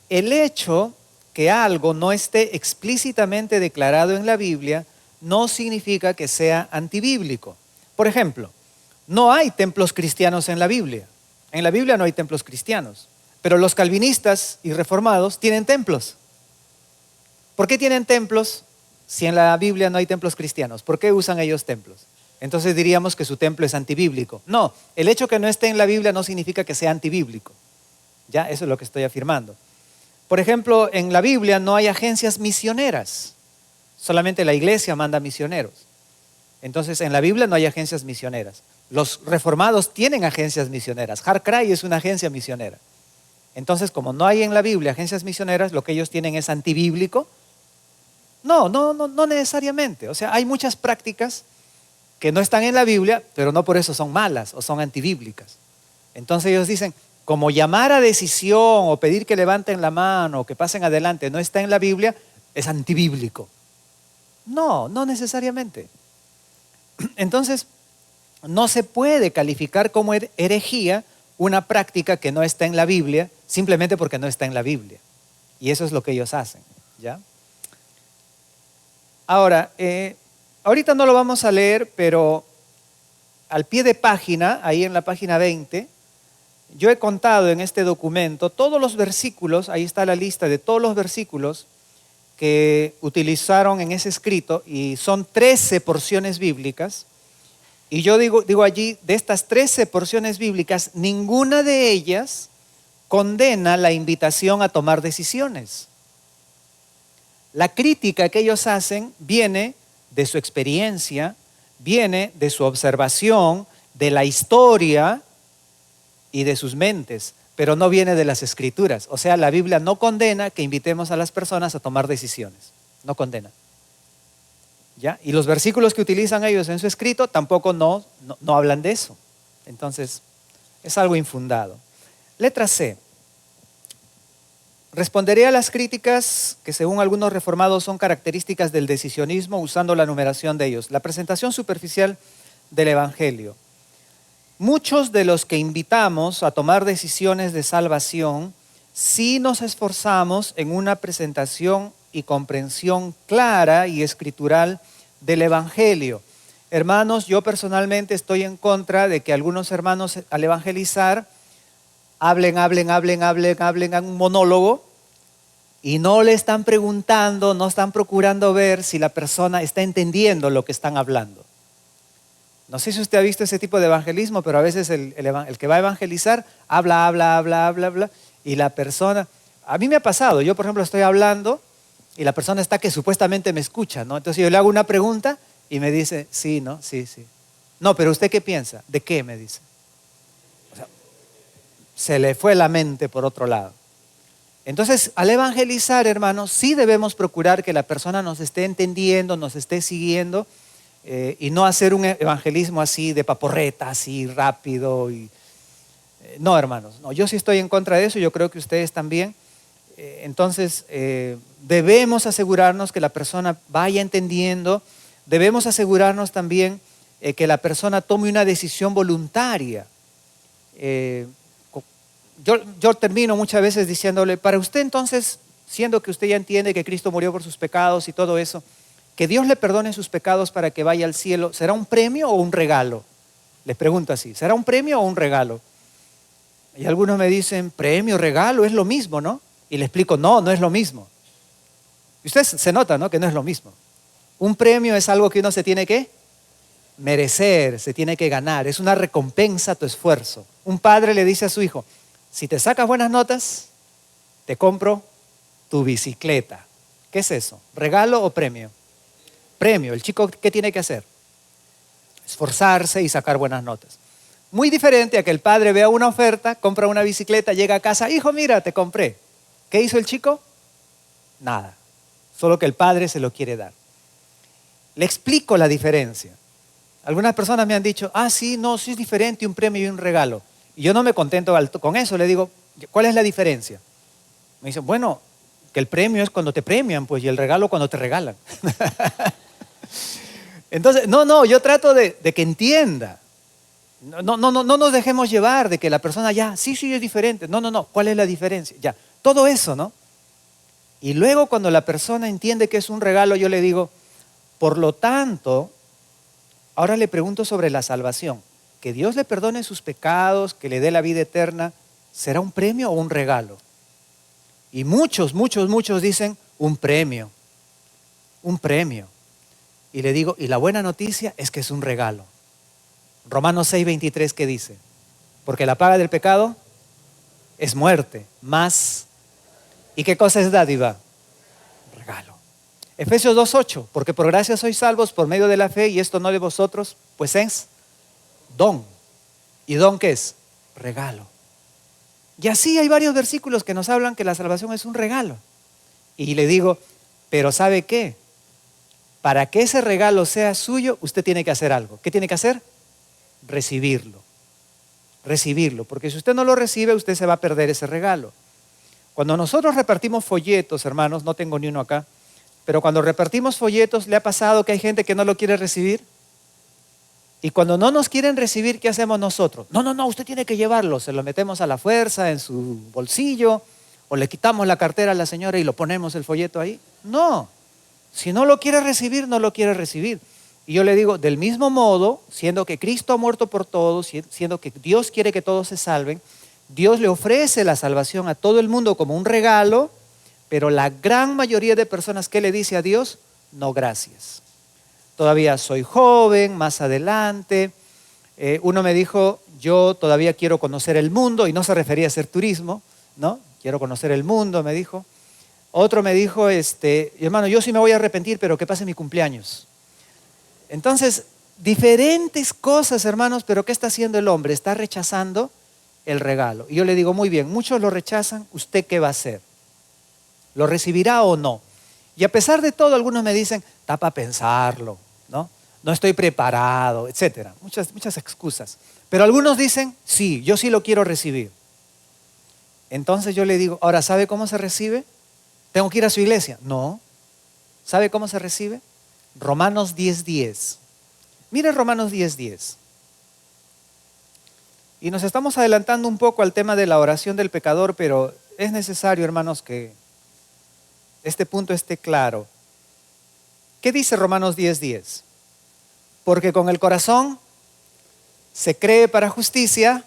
El hecho que algo no esté explícitamente declarado en la Biblia no significa que sea antibíblico. Por ejemplo, no hay templos cristianos en la Biblia. En la Biblia no hay templos cristianos, pero los calvinistas y reformados tienen templos. ¿Por qué tienen templos si en la Biblia no hay templos cristianos? ¿Por qué usan ellos templos? Entonces diríamos que su templo es antibíblico. No, el hecho que no esté en la Biblia no significa que sea antibíblico. Ya, eso es lo que estoy afirmando. Por ejemplo, en la Biblia no hay agencias misioneras. Solamente la iglesia manda misioneros. Entonces, en la Biblia no hay agencias misioneras. Los reformados tienen agencias misioneras. Harcray es una agencia misionera. Entonces, como no hay en la Biblia agencias misioneras, lo que ellos tienen es antibíblico. No necesariamente. O sea, hay muchas prácticas que no están en la Biblia, pero no por eso son malas o son antibíblicas. Entonces ellos dicen, como llamar a decisión o pedir que levanten la mano o que pasen adelante no está en la Biblia, es antibíblico. No necesariamente. Entonces, no se puede calificar como herejía una práctica que no está en la Biblia simplemente porque no está en la Biblia. Y eso es lo que ellos hacen, ¿ya? Ahora, ahorita no lo vamos a leer, pero al pie de página, ahí en la página 20, yo he contado en este documento todos los versículos, ahí está la lista de todos los versículos que utilizaron en ese escrito, y son 13 porciones bíblicas. Y yo digo allí, de estas 13 porciones bíblicas, ninguna de ellas condena la invitación a tomar decisiones. La crítica que ellos hacen viene de su experiencia, viene de su observación, de la historia y de sus mentes, pero no viene de las escrituras. O sea, la Biblia no condena que invitemos a las personas a tomar decisiones, no condena. ¿Ya? Y los versículos que utilizan ellos en su escrito tampoco no hablan de eso. Entonces, es algo infundado. Letra C. Responderé a las críticas que según algunos reformados son características del decisionismo usando la numeración de ellos. La presentación superficial del Evangelio. Muchos de los que invitamos a tomar decisiones de salvación, sí nos esforzamos en una presentación y comprensión clara y escritural del Evangelio. Hermanos, yo personalmente estoy en contra de que algunos hermanos al evangelizar hablen en un monólogo y no le están preguntando, no están procurando ver si la persona está entendiendo lo que están hablando. No sé si usted ha visto ese tipo de evangelismo, pero a veces el que va a evangelizar habla y la persona, a mí me ha pasado, yo por ejemplo estoy hablando y la persona está que supuestamente me escucha, ¿no? Entonces yo le hago una pregunta y me dice, sí, ¿no? Sí. No, pero ¿usted qué piensa? ¿De qué? Me dice. O sea, se le fue la mente por otro lado. Entonces, al evangelizar, hermanos, sí debemos procurar que la persona nos esté entendiendo, nos esté siguiendo, y no hacer un evangelismo así de paporreta, así rápido. No, hermanos, no, yo sí estoy en contra de eso, yo creo que ustedes también. Entonces, debemos asegurarnos que la persona vaya entendiendo, debemos asegurarnos también que la persona tome una decisión voluntaria. Yo termino muchas veces diciéndole, para usted entonces, siendo que usted ya entiende que Cristo murió por sus pecados y todo eso, que Dios le perdone sus pecados para que vaya al cielo, ¿será un premio o un regalo? Les pregunto así, ¿será un premio o un regalo? Y algunos me dicen, premio, regalo, es lo mismo, ¿no? Y le explico, no, no es lo mismo. Y usted se nota, ¿no? Que no es lo mismo. Un premio es algo que uno se tiene que merecer, se tiene que ganar, es una recompensa a tu esfuerzo. Un padre le dice a su hijo, si te sacas buenas notas, te compro tu bicicleta. ¿Qué es eso? ¿Regalo o premio? Premio. ¿El chico qué tiene que hacer? Esforzarse y sacar buenas notas. Muy diferente a que el padre vea una oferta, compra una bicicleta, llega a casa, hijo, mira, te compré. ¿Qué hizo el chico? Nada. Solo que el padre se lo quiere dar. Le explico la diferencia. Algunas personas me han dicho, sí, no, sí es diferente un premio y un regalo. Y yo no me contento con eso, le digo, ¿cuál es la diferencia? Me dicen, bueno, que el premio es cuando te premian, pues, y el regalo cuando te regalan. Entonces, no, yo trato de que entienda. No nos dejemos llevar de que la persona ya, sí, es diferente. No, ¿cuál es la diferencia? Ya, todo eso, ¿no? Y luego cuando la persona entiende que es un regalo, yo le digo, por lo tanto, ahora le pregunto sobre la salvación. Que Dios le perdone sus pecados, que le dé la vida eterna, ¿será un premio o un regalo? Y muchos dicen un premio. Un premio. Y le digo, y la buena noticia es que es un regalo. Romanos 6:23, ¿qué dice? Porque la paga del pecado es muerte, más. ¿Y qué cosa es dádiva? Regalo. Efesios 2:8, porque por gracia sois salvos por medio de la fe, y esto no de vosotros, pues es don. ¿Y don qué es? Regalo. Y así hay varios versículos que nos hablan que la salvación es un regalo. Y le digo, pero ¿sabe qué? Para que ese regalo sea suyo, usted tiene que hacer algo. ¿Qué tiene que hacer? Recibirlo. Recibirlo, porque si usted no lo recibe, usted se va a perder ese regalo. Cuando nosotros repartimos folletos, hermanos, no tengo ni uno acá, pero cuando repartimos folletos, ¿le ha pasado que hay gente que no lo quiere recibir? Y cuando no nos quieren recibir, ¿qué hacemos nosotros? No, usted tiene que llevarlo. Se lo metemos a la fuerza en su bolsillo, o le quitamos la cartera a la señora y lo ponemos el folleto ahí. No, si no lo quiere recibir, no lo quiere recibir. Y yo le digo, del mismo modo, siendo que Cristo ha muerto por todos, siendo que Dios quiere que todos se salven, Dios le ofrece la salvación a todo el mundo como un regalo, pero la gran mayoría de personas, ¿qué le dice a Dios? No, gracias. Todavía soy joven, más adelante. Uno me dijo, yo todavía quiero conocer el mundo, y no se refería a hacer turismo, ¿no? Quiero conocer el mundo, me dijo. Otro me dijo, hermano, yo sí me voy a arrepentir, pero que pase mi cumpleaños. Entonces, diferentes cosas, hermanos, pero ¿qué está haciendo el hombre? Está rechazando el regalo. Y yo le digo, muy bien, muchos lo rechazan, ¿usted qué va a hacer? ¿Lo recibirá o no? Y a pesar de todo, algunos me dicen, está para pensarlo, ¿no? No estoy preparado, etcétera. Muchas excusas. Pero algunos dicen, sí, yo sí lo quiero recibir. Entonces yo le digo, ahora, ¿sabe cómo se recibe? ¿Tengo que ir a su iglesia? No. ¿Sabe cómo se recibe? Romanos 10:10. Mire Romanos 10:10. Y nos estamos adelantando un poco al tema de la oración del pecador, pero es necesario, hermanos, que este punto esté claro. ¿Qué dice Romanos 10:10? Porque con el corazón se cree para justicia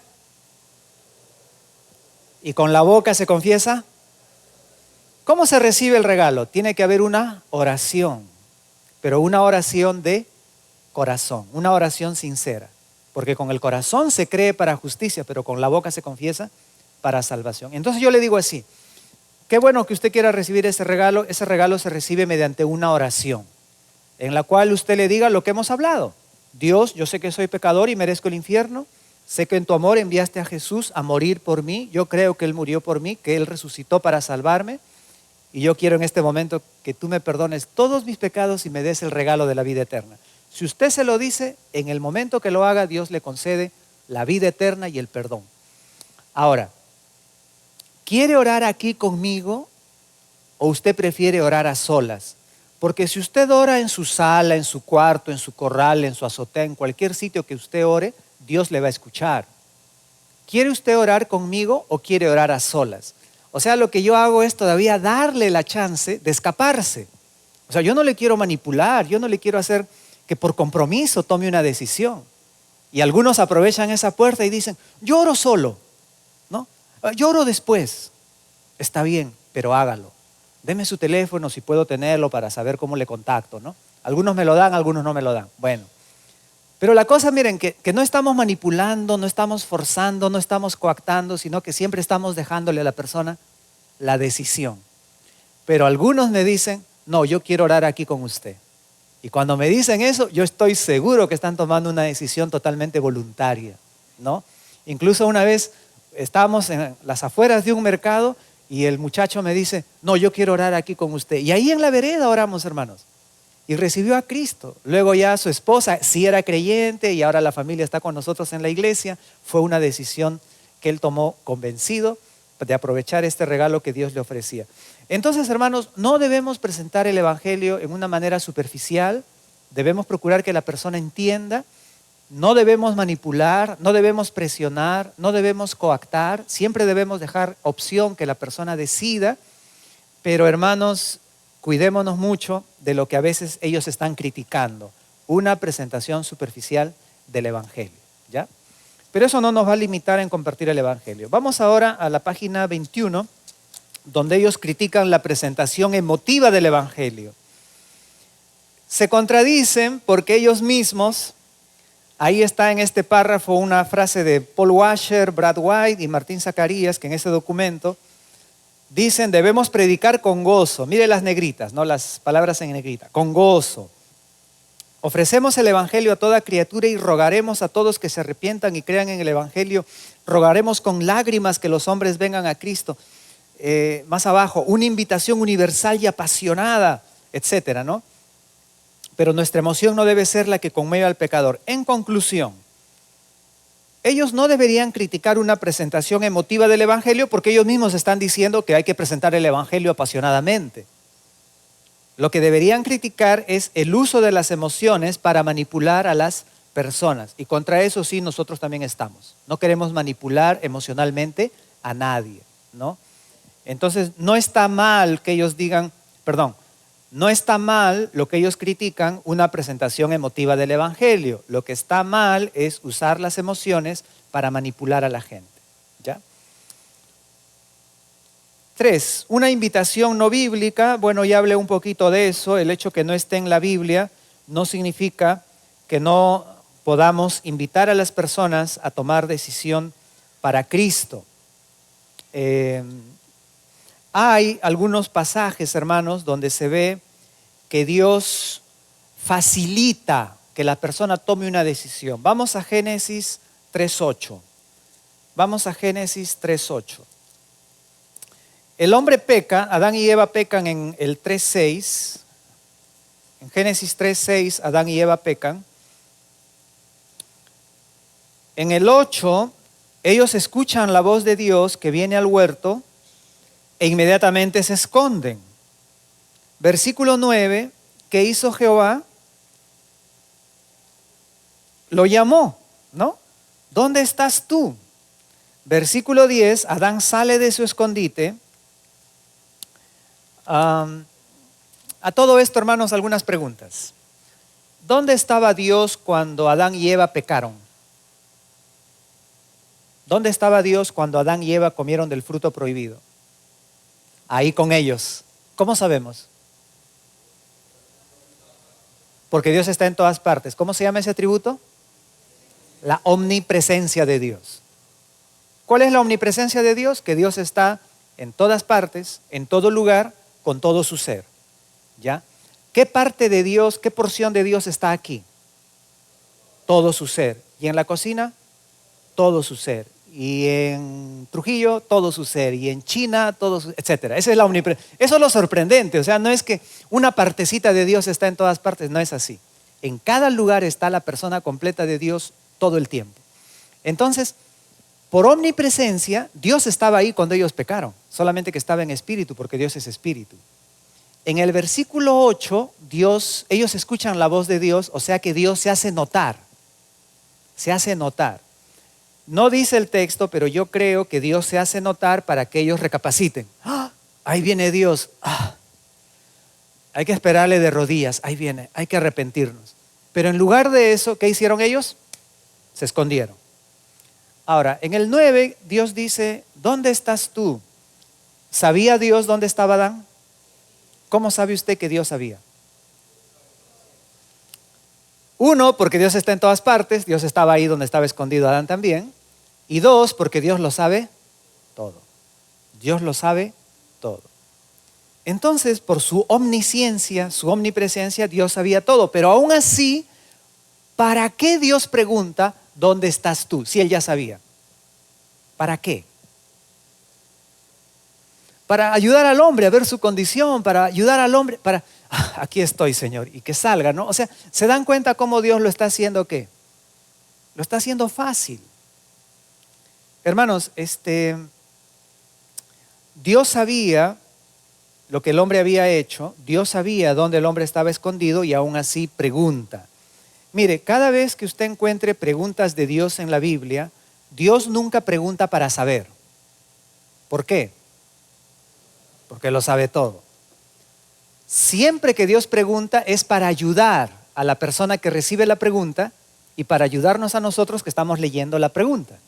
y con la boca se confiesa. ¿Cómo se recibe el regalo? Tiene que haber una oración, pero una oración de corazón, una oración sincera. Porque con el corazón se cree para justicia, pero con la boca se confiesa para salvación. Entonces yo le digo así, qué bueno que usted quiera recibir ese regalo se recibe mediante una oración, en la cual usted le diga lo que hemos hablado. Dios, yo sé que soy pecador y merezco el infierno. Sé que en tu amor enviaste a Jesús a morir por mí. Yo creo que Él murió por mí, que Él resucitó para salvarme. Y yo quiero en este momento que tú me perdones todos mis pecados y me des el regalo de la vida eterna. Si usted se lo dice, en el momento que lo haga, Dios le concede la vida eterna y el perdón. Ahora, ¿quiere orar aquí conmigo o usted prefiere orar a solas? Porque si usted ora en su sala, en su cuarto, en su corral, en su azotea, en cualquier sitio que usted ore, Dios le va a escuchar. ¿Quiere usted orar conmigo o quiere orar a solas? O sea, lo que yo hago es todavía darle la chance de escaparse. O sea, yo no le quiero manipular, yo no le quiero hacer que por compromiso tome una decisión. Y algunos aprovechan esa puerta y dicen, yo oro solo, ¿no? Yo oro después. Está bien, pero hágalo. Deme su teléfono si puedo tenerlo para saber cómo le contacto, ¿no? Algunos me lo dan, algunos no me lo dan. Bueno, pero la cosa, miren, que no estamos manipulando, no estamos forzando, no estamos coactando, sino que siempre estamos dejándole a la persona la decisión. Pero algunos me dicen, no, yo quiero orar aquí con usted. Y cuando me dicen eso, yo estoy seguro que están tomando una decisión totalmente voluntaria, ¿no? Incluso una vez estábamos en las afueras de un mercado y el muchacho me dice, no, yo quiero orar aquí con usted. Y ahí en la vereda oramos, hermanos. Y recibió a Cristo. Luego ya su esposa sí era creyente y ahora la familia está con nosotros en la iglesia. Fue una decisión que él tomó convencido de aprovechar este regalo que Dios le ofrecía. Entonces, hermanos, no debemos presentar el evangelio en una manera superficial. Debemos procurar que la persona entienda. No debemos manipular, no debemos presionar, no debemos coactar. Siempre debemos dejar opción que la persona decida. Pero, hermanos, cuidémonos mucho de lo que a veces ellos están criticando, una presentación superficial del evangelio, ¿ya? Pero eso no nos va a limitar en compartir el evangelio. Vamos ahora a la página 21, donde ellos critican la presentación emotiva del evangelio. Se contradicen porque ellos mismos, ahí está en este párrafo una frase de Paul Washer, Brad White y Martín Zacarías, que en ese documento dicen, debemos predicar con gozo. Mire las negritas, ¿no? Las palabras en negrita. Con gozo. Ofrecemos el evangelio a toda criatura y rogaremos a todos que se arrepientan y crean en el evangelio. Rogaremos con lágrimas que los hombres vengan a Cristo. Más abajo, una invitación universal y apasionada, etcétera, ¿no? Pero nuestra emoción no debe ser la que conmueve al pecador. En conclusión, ellos no deberían criticar una presentación emotiva del evangelio porque ellos mismos están diciendo que hay que presentar el evangelio apasionadamente. Lo que deberían criticar es el uso de las emociones para manipular a las personas. Y contra eso sí nosotros también estamos. No queremos manipular emocionalmente a nadie, ¿no? Entonces no está mal que ellos digan, no está mal lo que ellos critican, una presentación emotiva del evangelio. Lo que está mal es usar las emociones para manipular a la gente, ¿ya? 3, una invitación no bíblica. Bueno, ya hablé un poquito de eso. El hecho que no esté en la Biblia no significa que no podamos invitar a las personas a tomar decisión para Cristo. Hay algunos pasajes, hermanos, donde se ve que Dios facilita que la persona tome una decisión. Vamos a Génesis 3:8. Vamos a Génesis 3:8. El hombre peca, Adán y Eva pecan en el 3:6. En Génesis 3:6, Adán y Eva pecan. En el 8, ellos escuchan la voz de Dios que viene al huerto e inmediatamente se esconden. Versículo 9, ¿qué hizo Jehová? Lo llamó, ¿no? ¿Dónde estás tú? Versículo 10, Adán sale de su escondite. A todo esto, hermanos, algunas preguntas. ¿Dónde estaba Dios cuando Adán y Eva pecaron? ¿Dónde estaba Dios cuando Adán y Eva comieron del fruto prohibido? Ahí con ellos. ¿Cómo sabemos? Porque Dios está en todas partes. ¿Cómo se llama ese atributo? La omnipresencia de Dios. ¿Cuál es la omnipresencia de Dios? Que Dios está en todas partes, en todo lugar, con todo su ser. ¿Ya? ¿Qué parte de Dios, qué porción de Dios está aquí? todo su ser. Y en la cocina, todo su ser. Y en Trujillo, todo su ser. Y en China, todo su, etcétera. Esa es la omnipresencia. Eso es lo sorprendente. O sea, no es que una partecita de Dios está en todas partes. No es así. En cada lugar está la persona completa de Dios todo el tiempo. Entonces, por omnipresencia, Dios estaba ahí cuando ellos pecaron. Solamente que estaba en espíritu, porque Dios es espíritu. En el versículo 8, ellos escuchan la voz de Dios, o sea que Dios se hace notar. Se hace notar. No dice el texto, pero yo creo que Dios se hace notar para que ellos recapaciten. ¡Ah! Ahí viene Dios. ¡Ah! Hay que esperarle de rodillas. Ahí viene. Hay que arrepentirnos. Pero en lugar de eso, ¿qué hicieron ellos? Se escondieron. Ahora, en el 9, Dios dice, ¿dónde estás tú? ¿Sabía Dios dónde estaba Adán? ¿Cómo sabe usted que Dios sabía? Uno, porque Dios está en todas partes. Dios estaba ahí donde estaba escondido Adán también. Y dos, porque Dios lo sabe todo. Dios lo sabe todo. Entonces, por su omnisciencia, su omnipresencia, Dios sabía todo. Pero aún así, ¿para qué Dios pregunta, ¿dónde estás tú? Si Él ya sabía. ¿Para qué? Para ayudar al hombre a ver su condición, para ayudar al hombre, aquí estoy, Señor, y que salga, ¿no? O sea, ¿se dan cuenta cómo Dios lo está haciendo qué? Lo está haciendo fácil. Hermanos, Dios sabía lo que el hombre había hecho, Dios sabía dónde el hombre estaba escondido y aún así pregunta. Mire, cada vez que usted encuentre preguntas de Dios en la Biblia, Dios nunca pregunta para saber. ¿Por qué? Porque lo sabe todo. Siempre que Dios pregunta es para ayudar a la persona que recibe la pregunta y para ayudarnos a nosotros que estamos leyendo la pregunta.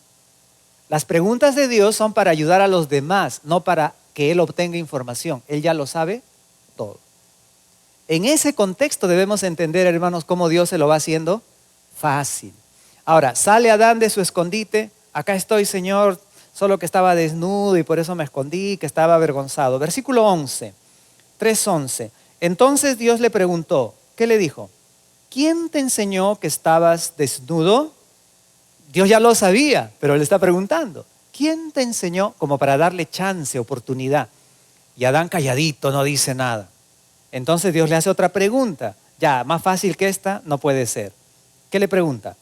Las preguntas de Dios son para ayudar a los demás, no para que Él obtenga información. Él ya lo sabe todo. En ese contexto debemos entender, hermanos, cómo Dios se lo va haciendo fácil. Ahora, sale Adán de su escondite. Acá estoy, Señor, solo que estaba desnudo y por eso me escondí, que estaba avergonzado. Versículo 11, 3:11. Entonces Dios le preguntó, ¿qué le dijo? ¿Quién te enseñó que estabas desnudo? Dios ya lo sabía, pero le está preguntando. ¿Quién te enseñó? Como para darle chance, oportunidad. Y Adán calladito, no dice nada. Entonces Dios le hace otra pregunta. Ya, más fácil que esta no puede ser. ¿Qué le pregunta?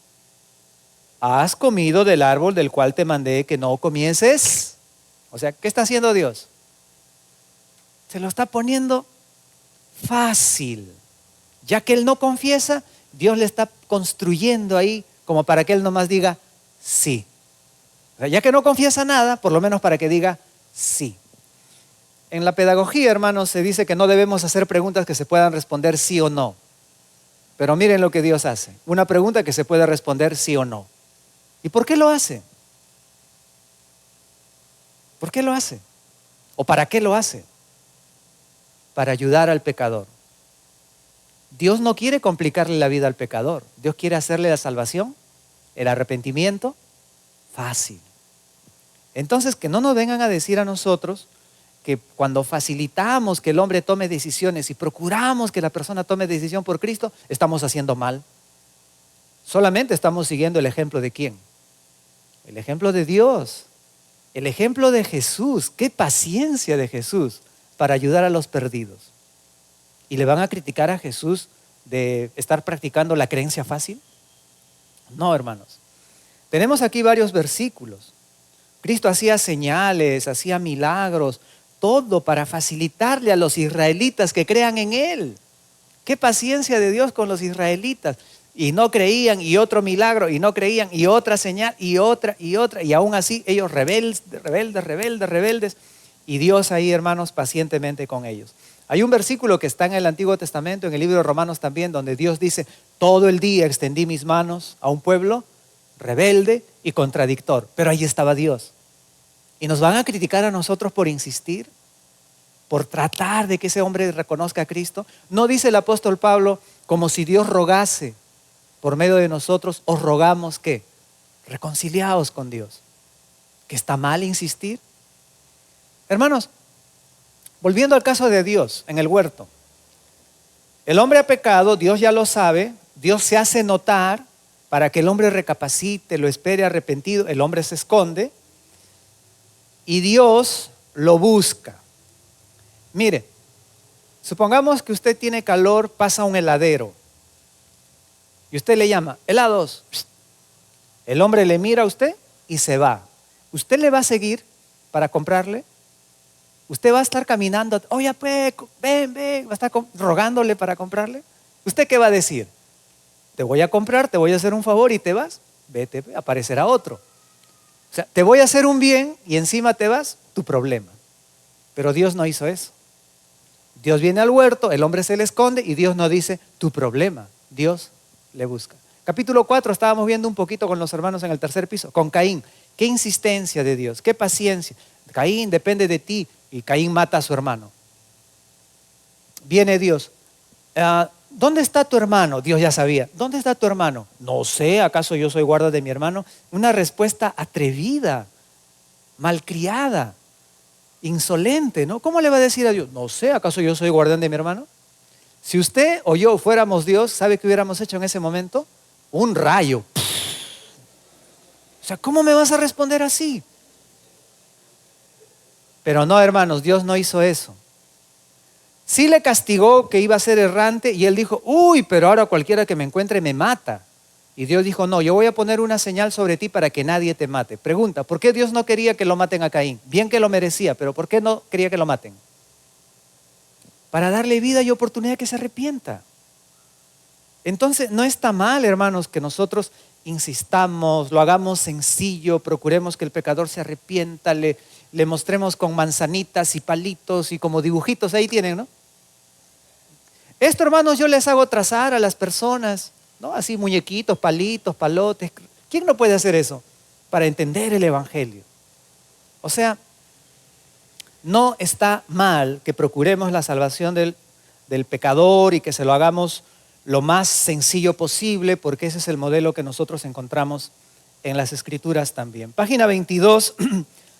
¿Has comido del árbol del cual te mandé que no comieses? O sea, ¿qué está haciendo Dios? Se lo está poniendo fácil. Ya que él no confiesa, Dios le está construyendo ahí como para que él nomás diga sí. O sea, ya que no confiesa nada, por lo menos para que diga sí. En la pedagogía, hermanos, se dice que no debemos hacer preguntas que se puedan responder sí o no. Pero miren lo que Dios hace. Una pregunta que se puede responder sí o no. ¿Y por qué lo hace? ¿Por qué lo hace? ¿O para qué lo hace? Para ayudar al pecador. Dios no quiere complicarle la vida al pecador. Dios quiere hacerle la salvación, el arrepentimiento, fácil. Entonces, que no nos vengan a decir a nosotros que cuando facilitamos que el hombre tome decisiones y procuramos que la persona tome decisión por Cristo, estamos haciendo mal. Solamente estamos siguiendo el ejemplo de ¿quién? El ejemplo de Dios. El ejemplo de Jesús. ¡Qué paciencia de Jesús para ayudar a los perdidos! ¿Y le van a criticar a Jesús de estar practicando la creencia fácil? No, hermanos. Tenemos aquí varios versículos. Cristo hacía señales, hacía milagros, todo para facilitarle a los israelitas que crean en Él. ¡Qué paciencia de Dios con los israelitas! Y no creían, y otro milagro, y no creían, y otra señal, y otra, y aún así ellos rebeldes, y Dios ahí, hermanos, pacientemente con ellos. Hay un versículo que está en el Antiguo Testamento, en el libro de Romanos también, donde Dios dice, todo el día extendí mis manos a un pueblo rebelde y contradictor, pero ahí estaba Dios. ¿Y nos van a criticar a nosotros por insistir? ¿Por tratar de que ese hombre reconozca a Cristo? No dice el apóstol Pablo, como si Dios rogase por medio de nosotros, os rogamos que reconciliaos con Dios. ¿Que está mal insistir? Hermanos, volviendo al caso de Dios en el huerto. El hombre ha pecado, Dios ya lo sabe, Dios se hace notar, para que el hombre recapacite, lo espere arrepentido. El hombre se esconde y Dios lo busca. Mire, supongamos que usted tiene calor, pasa a un heladero y usted le llama, helados. El hombre le mira a usted y se va. ¿Usted le va a seguir para comprarle? ¿Usted va a estar caminando? Oye, pues, ven, va a estar rogándole para comprarle. ¿Usted qué va a decir? Te voy a comprar, te voy a hacer un favor y te vas. Vete, aparecerá otro. O sea, te voy a hacer un bien y encima te vas, tu problema. Pero Dios no hizo eso. Dios viene al huerto, el hombre se le esconde y Dios no dice tu problema. Dios le busca. Capítulo 4, estábamos viendo un poquito con los hermanos en el tercer piso, con Caín. Qué insistencia de Dios, qué paciencia. Caín, depende de ti. Y Caín mata a su hermano. Viene Dios. ¿Dónde está tu hermano? Dios ya sabía. ¿Dónde está tu hermano? No sé, ¿acaso yo soy guarda de mi hermano? Una respuesta atrevida, malcriada, insolente, ¿no? ¿Cómo le va a decir a Dios? No sé, ¿acaso yo soy guardián de mi hermano? Si usted o yo fuéramos Dios, ¿sabe qué hubiéramos hecho en ese momento? Un rayo. O sea, ¿cómo me vas a responder así? Pero no, hermanos, Dios no hizo eso. Sí le castigó que iba a ser errante y él dijo, uy, pero ahora cualquiera que me encuentre me mata. Y Dios dijo, no, yo voy a poner una señal sobre ti para que nadie te mate. Pregunta, ¿por qué Dios no quería que lo maten a Caín? Bien que lo merecía, pero ¿por qué no quería que lo maten? Para darle vida y oportunidad que se arrepienta. Entonces, no está mal, hermanos, que nosotros insistamos, lo hagamos sencillo, procuremos que el pecador se arrepienta, le mostremos con manzanitas y palitos y como dibujitos, ahí tienen, ¿no? Esto, hermanos, yo les hago trazar a las personas, ¿no? Así muñequitos, palitos, palotes. ¿Quién no puede hacer eso? Para entender el evangelio. O sea, no está mal que procuremos la salvación del pecador y que se lo hagamos lo más sencillo posible, porque ese es el modelo que nosotros encontramos en las Escrituras también. Página 22,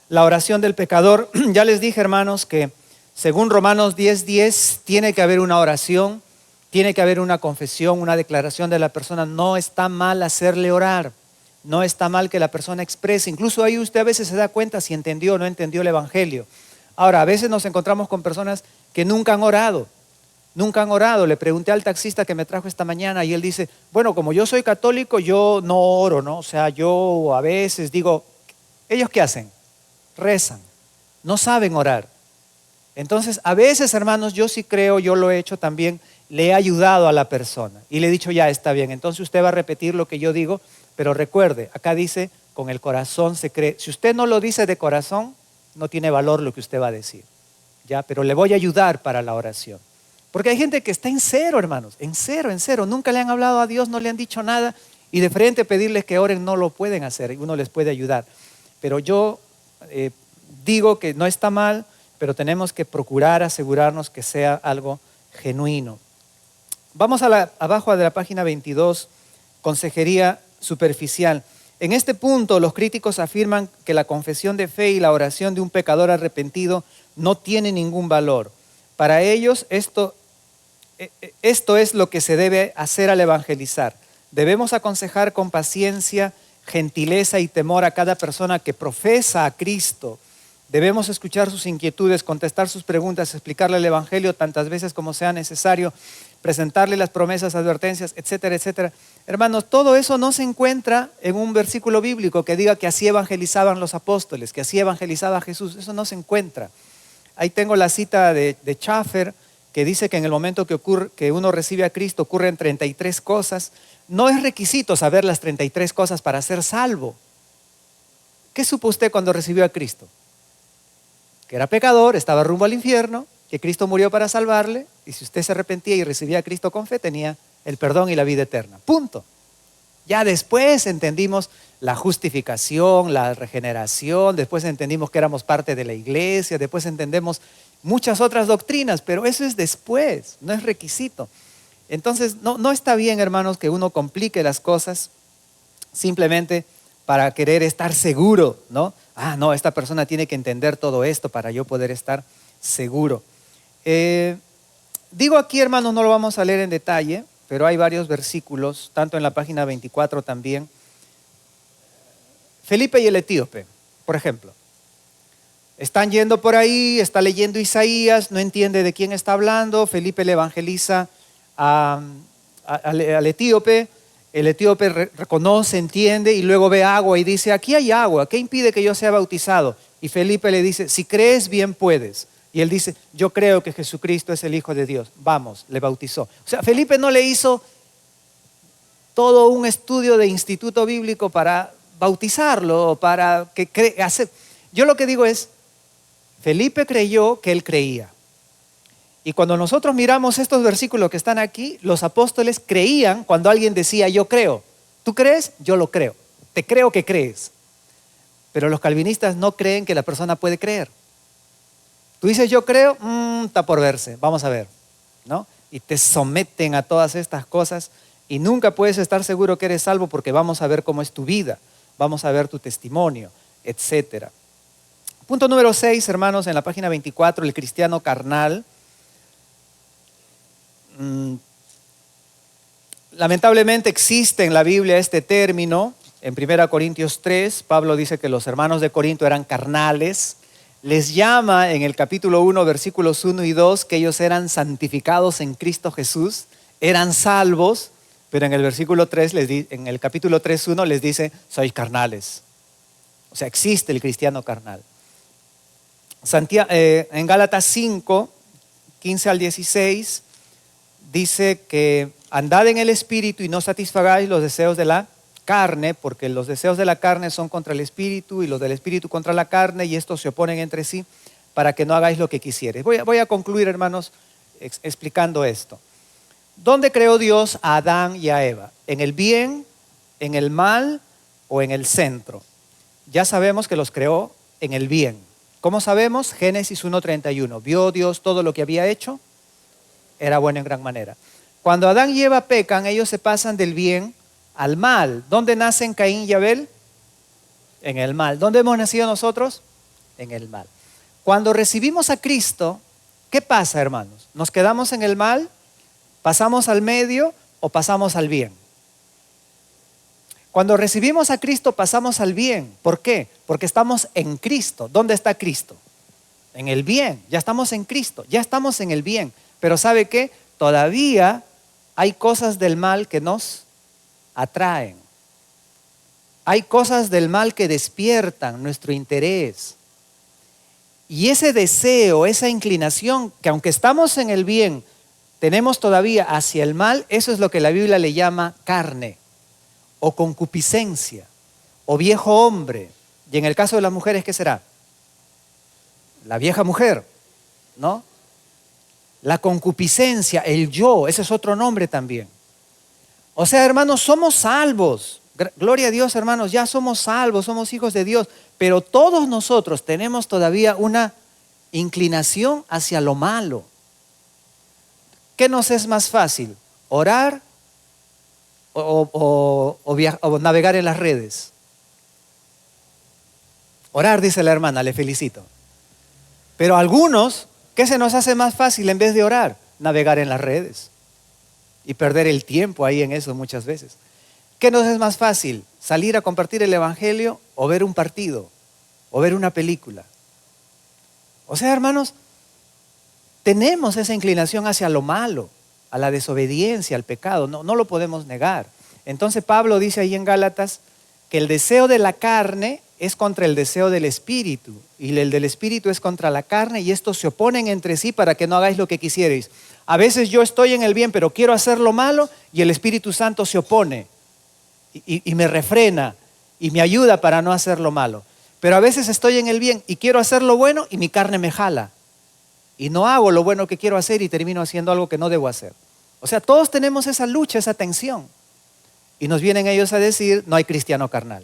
la oración del pecador. Ya les dije, hermanos, que según Romanos 10:10, tiene que haber una oración, tiene que haber una confesión, una declaración de la persona. No está mal hacerle orar, no está mal que la persona exprese. Incluso ahí usted a veces se da cuenta si entendió o no entendió el evangelio. Ahora, a veces nos encontramos con personas que nunca han orado. Nunca han orado. Le pregunté al taxista que me trajo esta mañana y él dice, bueno, como yo soy católico, yo no oro, ¿no? O sea, yo a veces digo, ¿ellos qué hacen? Rezan. No saben orar. Entonces, a veces, hermanos, yo sí creo, yo lo he hecho también, le he ayudado a la persona y le he dicho, ya está bien. Entonces usted va a repetir lo que yo digo, pero recuerde, acá dice, con el corazón se cree. Si usted no lo dice de corazón, no tiene valor lo que usted va a decir. Ya, pero le voy a ayudar para la oración. Porque hay gente que está en cero, hermanos, en cero. Nunca le han hablado a Dios, no le han dicho nada y de frente pedirles que oren no lo pueden hacer y uno les puede ayudar. Pero yo digo que no está mal, pero tenemos que procurar asegurarnos que sea algo genuino. Vamos abajo de la página 22, consejería superficial. En este punto los críticos afirman que la confesión de fe y la oración de un pecador arrepentido no tiene ningún valor. Para ellos esto es lo que se debe hacer al evangelizar. Debemos aconsejar con paciencia, gentileza y temor a cada persona que profesa a Cristo. Debemos escuchar sus inquietudes, contestar sus preguntas, explicarle el evangelio tantas veces como sea necesario, presentarle las promesas, advertencias, etcétera, etcétera. Hermanos, todo eso no se encuentra en un versículo bíblico que diga que así evangelizaban los apóstoles, que así evangelizaba Jesús. Eso no se encuentra. Ahí tengo la cita de Schaffer, que dice que en el momento que uno recibe a Cristo ocurren 33 cosas. No es requisito saber las 33 cosas para ser salvo. ¿Qué supo usted cuando recibió a Cristo? Que era pecador, estaba rumbo al infierno, que Cristo murió para salvarle, y si usted se arrepentía y recibía a Cristo con fe, tenía el perdón y la vida eterna. Punto. Ya después entendimos la justificación, la regeneración, después entendimos que éramos parte de la iglesia, después entendemos muchas otras doctrinas, pero eso es después, no es requisito. Entonces, no está bien, hermanos, que uno complique las cosas simplemente para querer estar seguro, ¿no? No, esta persona tiene que entender todo esto para yo poder estar seguro. Digo aquí, hermanos, no lo vamos a leer en detalle, pero hay varios versículos, tanto en la página 24 también. Felipe y el etíope, por ejemplo. Están yendo por ahí, está leyendo Isaías, no entiende de quién está hablando. Felipe le evangeliza al etíope. El etíope reconoce, entiende y luego ve agua y dice, aquí hay agua, ¿qué impide que yo sea bautizado? Y Felipe le dice, si crees bien puedes. Y él dice, yo creo que Jesucristo es el Hijo de Dios. Vamos, le bautizó. O sea, Felipe no le hizo todo un estudio de instituto bíblico para bautizarlo, para que hacer. Yo lo que digo es, Felipe creyó que él creía. Y cuando nosotros miramos estos versículos que están aquí, los apóstoles creían cuando alguien decía, yo creo. ¿Tú crees? Yo lo creo. Te creo que crees. Pero los calvinistas no creen que la persona puede creer. Tú dices, yo creo, está por verse, vamos a ver, ¿no? Y te someten a todas estas cosas y nunca puedes estar seguro que eres salvo porque vamos a ver cómo es tu vida, vamos a ver tu testimonio, etcétera. Punto número 6, hermanos, en la página 24, el cristiano carnal. Lamentablemente existe en la Biblia este término. En 1 Corintios 3, Pablo dice que los hermanos de Corinto eran carnales. Les llama en el capítulo 1, versículos 1 y 2, que ellos eran santificados en Cristo Jesús, eran salvos, pero en el versículo 3, en el capítulo 3:1 les dice, sois carnales. O sea, existe el cristiano carnal. En Gálatas 5, 15 al 16, dice que andad en el Espíritu y no satisfagáis los deseos de la carne, porque los deseos de la carne son contra el Espíritu y los del Espíritu contra la carne, y estos se oponen entre sí para que no hagáis lo que quisieres. Voy a concluir, hermanos, explicando esto. ¿Dónde creó Dios a Adán y a Eva? ¿En el bien, en el mal o en el centro? Ya sabemos que los creó en el bien. ¿Cómo sabemos? Génesis 1:31. ¿Vio Dios todo lo que había hecho? Era bueno en gran manera. Cuando Adán y Eva pecan, ellos se pasan del bien al mal. ¿Dónde nacen Caín y Abel? En el mal. ¿Dónde hemos nacido nosotros? En el mal. Cuando recibimos a Cristo, ¿qué pasa, hermanos? ¿Nos quedamos en el mal? ¿Pasamos al medio o pasamos al bien? Cuando recibimos a Cristo pasamos al bien. ¿Por qué? Porque estamos en Cristo. ¿Dónde está Cristo? En el bien. Ya estamos en Cristo. Ya estamos en el bien. Pero ¿sabe qué? Todavía hay cosas del mal que nos atraen. Hay cosas del mal que despiertan nuestro interés. Y ese deseo, esa inclinación, que aunque estamos en el bien, tenemos todavía hacia el mal, eso es lo que la Biblia le llama carne, o concupiscencia, o viejo hombre. Y en el caso de las mujeres, ¿qué será? La vieja mujer, ¿no? La concupiscencia, el yo, ese es otro nombre también. O sea, hermanos, somos salvos. Gloria a Dios, hermanos, ya somos salvos, somos hijos de Dios. Pero todos nosotros tenemos todavía una inclinación hacia lo malo. ¿Qué nos es más fácil? ¿Orar o navegar en las redes? Orar, dice la hermana, le felicito. Pero a algunos, ¿qué se nos hace más fácil en vez de orar? Navegar en las redes y perder el tiempo ahí en eso muchas veces. ¿Qué nos es más fácil? ¿Salir a compartir el evangelio o ver un partido o ver una película? O sea, hermanos, tenemos esa inclinación hacia lo malo, a la desobediencia, al pecado, no lo podemos negar. Entonces Pablo dice ahí en Gálatas que el deseo de la carne es contra el deseo del espíritu y el del espíritu es contra la carne y estos se oponen entre sí para que no hagáis lo que quisierais. A veces yo estoy en el bien pero quiero hacer lo malo y el Espíritu Santo se opone y me refrena y me ayuda para no hacer lo malo. Pero a veces estoy en el bien y quiero hacer lo bueno y mi carne me jala. Y no hago lo bueno que quiero hacer y termino haciendo algo que no debo hacer. O sea, todos tenemos esa lucha, esa tensión. Y nos vienen ellos a decir, no hay cristiano carnal.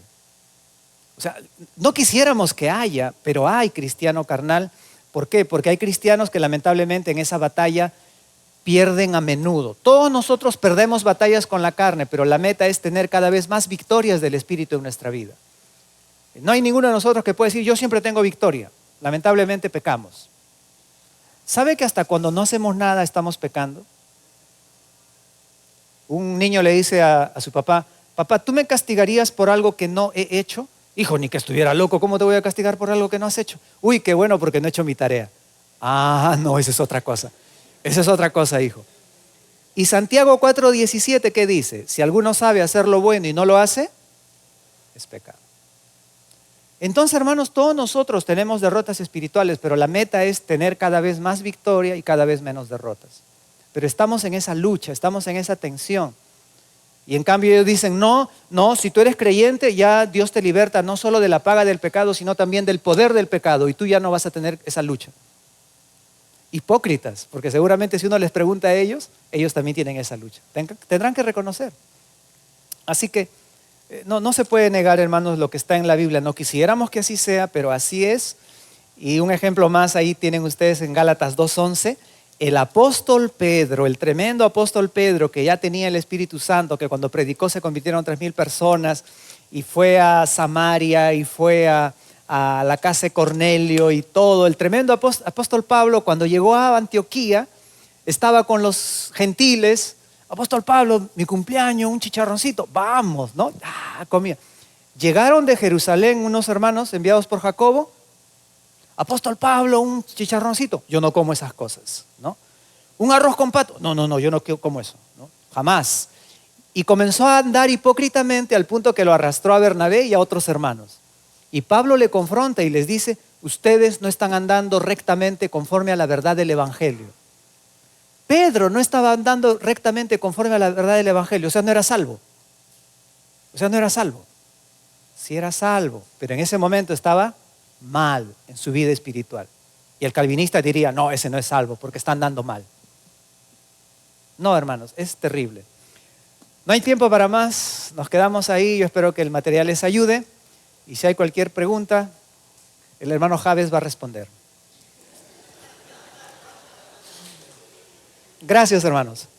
O sea, no quisiéramos que haya, pero hay cristiano carnal. ¿Por qué? Porque hay cristianos que lamentablemente en esa batalla pierden a menudo. Todos nosotros perdemos batallas con la carne, pero la meta es tener cada vez más victorias del Espíritu en nuestra vida. No hay ninguno de nosotros que pueda decir, yo siempre tengo victoria. Lamentablemente pecamos. ¿Sabe que hasta cuando no hacemos nada estamos pecando? Un niño le dice a su papá, papá, ¿tú me castigarías por algo que no he hecho? Hijo, ni que estuviera loco, ¿cómo te voy a castigar por algo que no has hecho? Uy, qué bueno porque no he hecho mi tarea. Ah, no, esa es otra cosa. Esa es otra cosa, hijo. Y Santiago 4:17, ¿qué dice? Si alguno sabe hacer lo bueno y no lo hace, es pecado. Entonces, hermanos, todos nosotros tenemos derrotas espirituales, pero la meta es tener cada vez más victoria y cada vez menos derrotas. Pero estamos en esa lucha, estamos en esa tensión. Y en cambio ellos dicen, no, si tú eres creyente, ya Dios te liberta no solo de la paga del pecado, sino también del poder del pecado, y tú ya no vas a tener esa lucha. Hipócritas, porque seguramente si uno les pregunta a ellos, ellos también tienen esa lucha. Tendrán que reconocer. Así que no se puede negar, hermanos, lo que está en la Biblia. No quisiéramos que así sea, pero así es. Y un ejemplo más ahí tienen ustedes en Gálatas 2:11. El apóstol Pedro, el tremendo apóstol Pedro, que ya tenía el Espíritu Santo, que cuando predicó se convirtieron 3,000 personas, y fue a Samaria, y fue a la casa de Cornelio y todo. El tremendo apóstol Pablo, cuando llegó a Antioquía, estaba con los gentiles. Apóstol Pablo, mi cumpleaños, un chicharroncito, vamos, ¿no? Comía. Llegaron de Jerusalén unos hermanos enviados por Jacobo. Apóstol Pablo, un chicharroncito. Yo no como esas cosas, ¿no? Un arroz con pato. No, yo no como eso, ¿no? Jamás. Y comenzó a andar hipócritamente al punto que lo arrastró a Bernabé y a otros hermanos. Y Pablo le confronta y les dice, ustedes no están andando rectamente conforme a la verdad del Evangelio. Pedro no estaba andando rectamente conforme a la verdad del Evangelio, o sea, no era salvo. Sí era salvo, pero en ese momento estaba mal en su vida espiritual. Y el calvinista diría, no, ese no es salvo porque está andando mal. No, hermanos, es terrible. No hay tiempo para más, nos quedamos ahí. Yo espero que el material les ayude. Y si hay cualquier pregunta, el hermano Javes va a responder. Gracias, hermanos.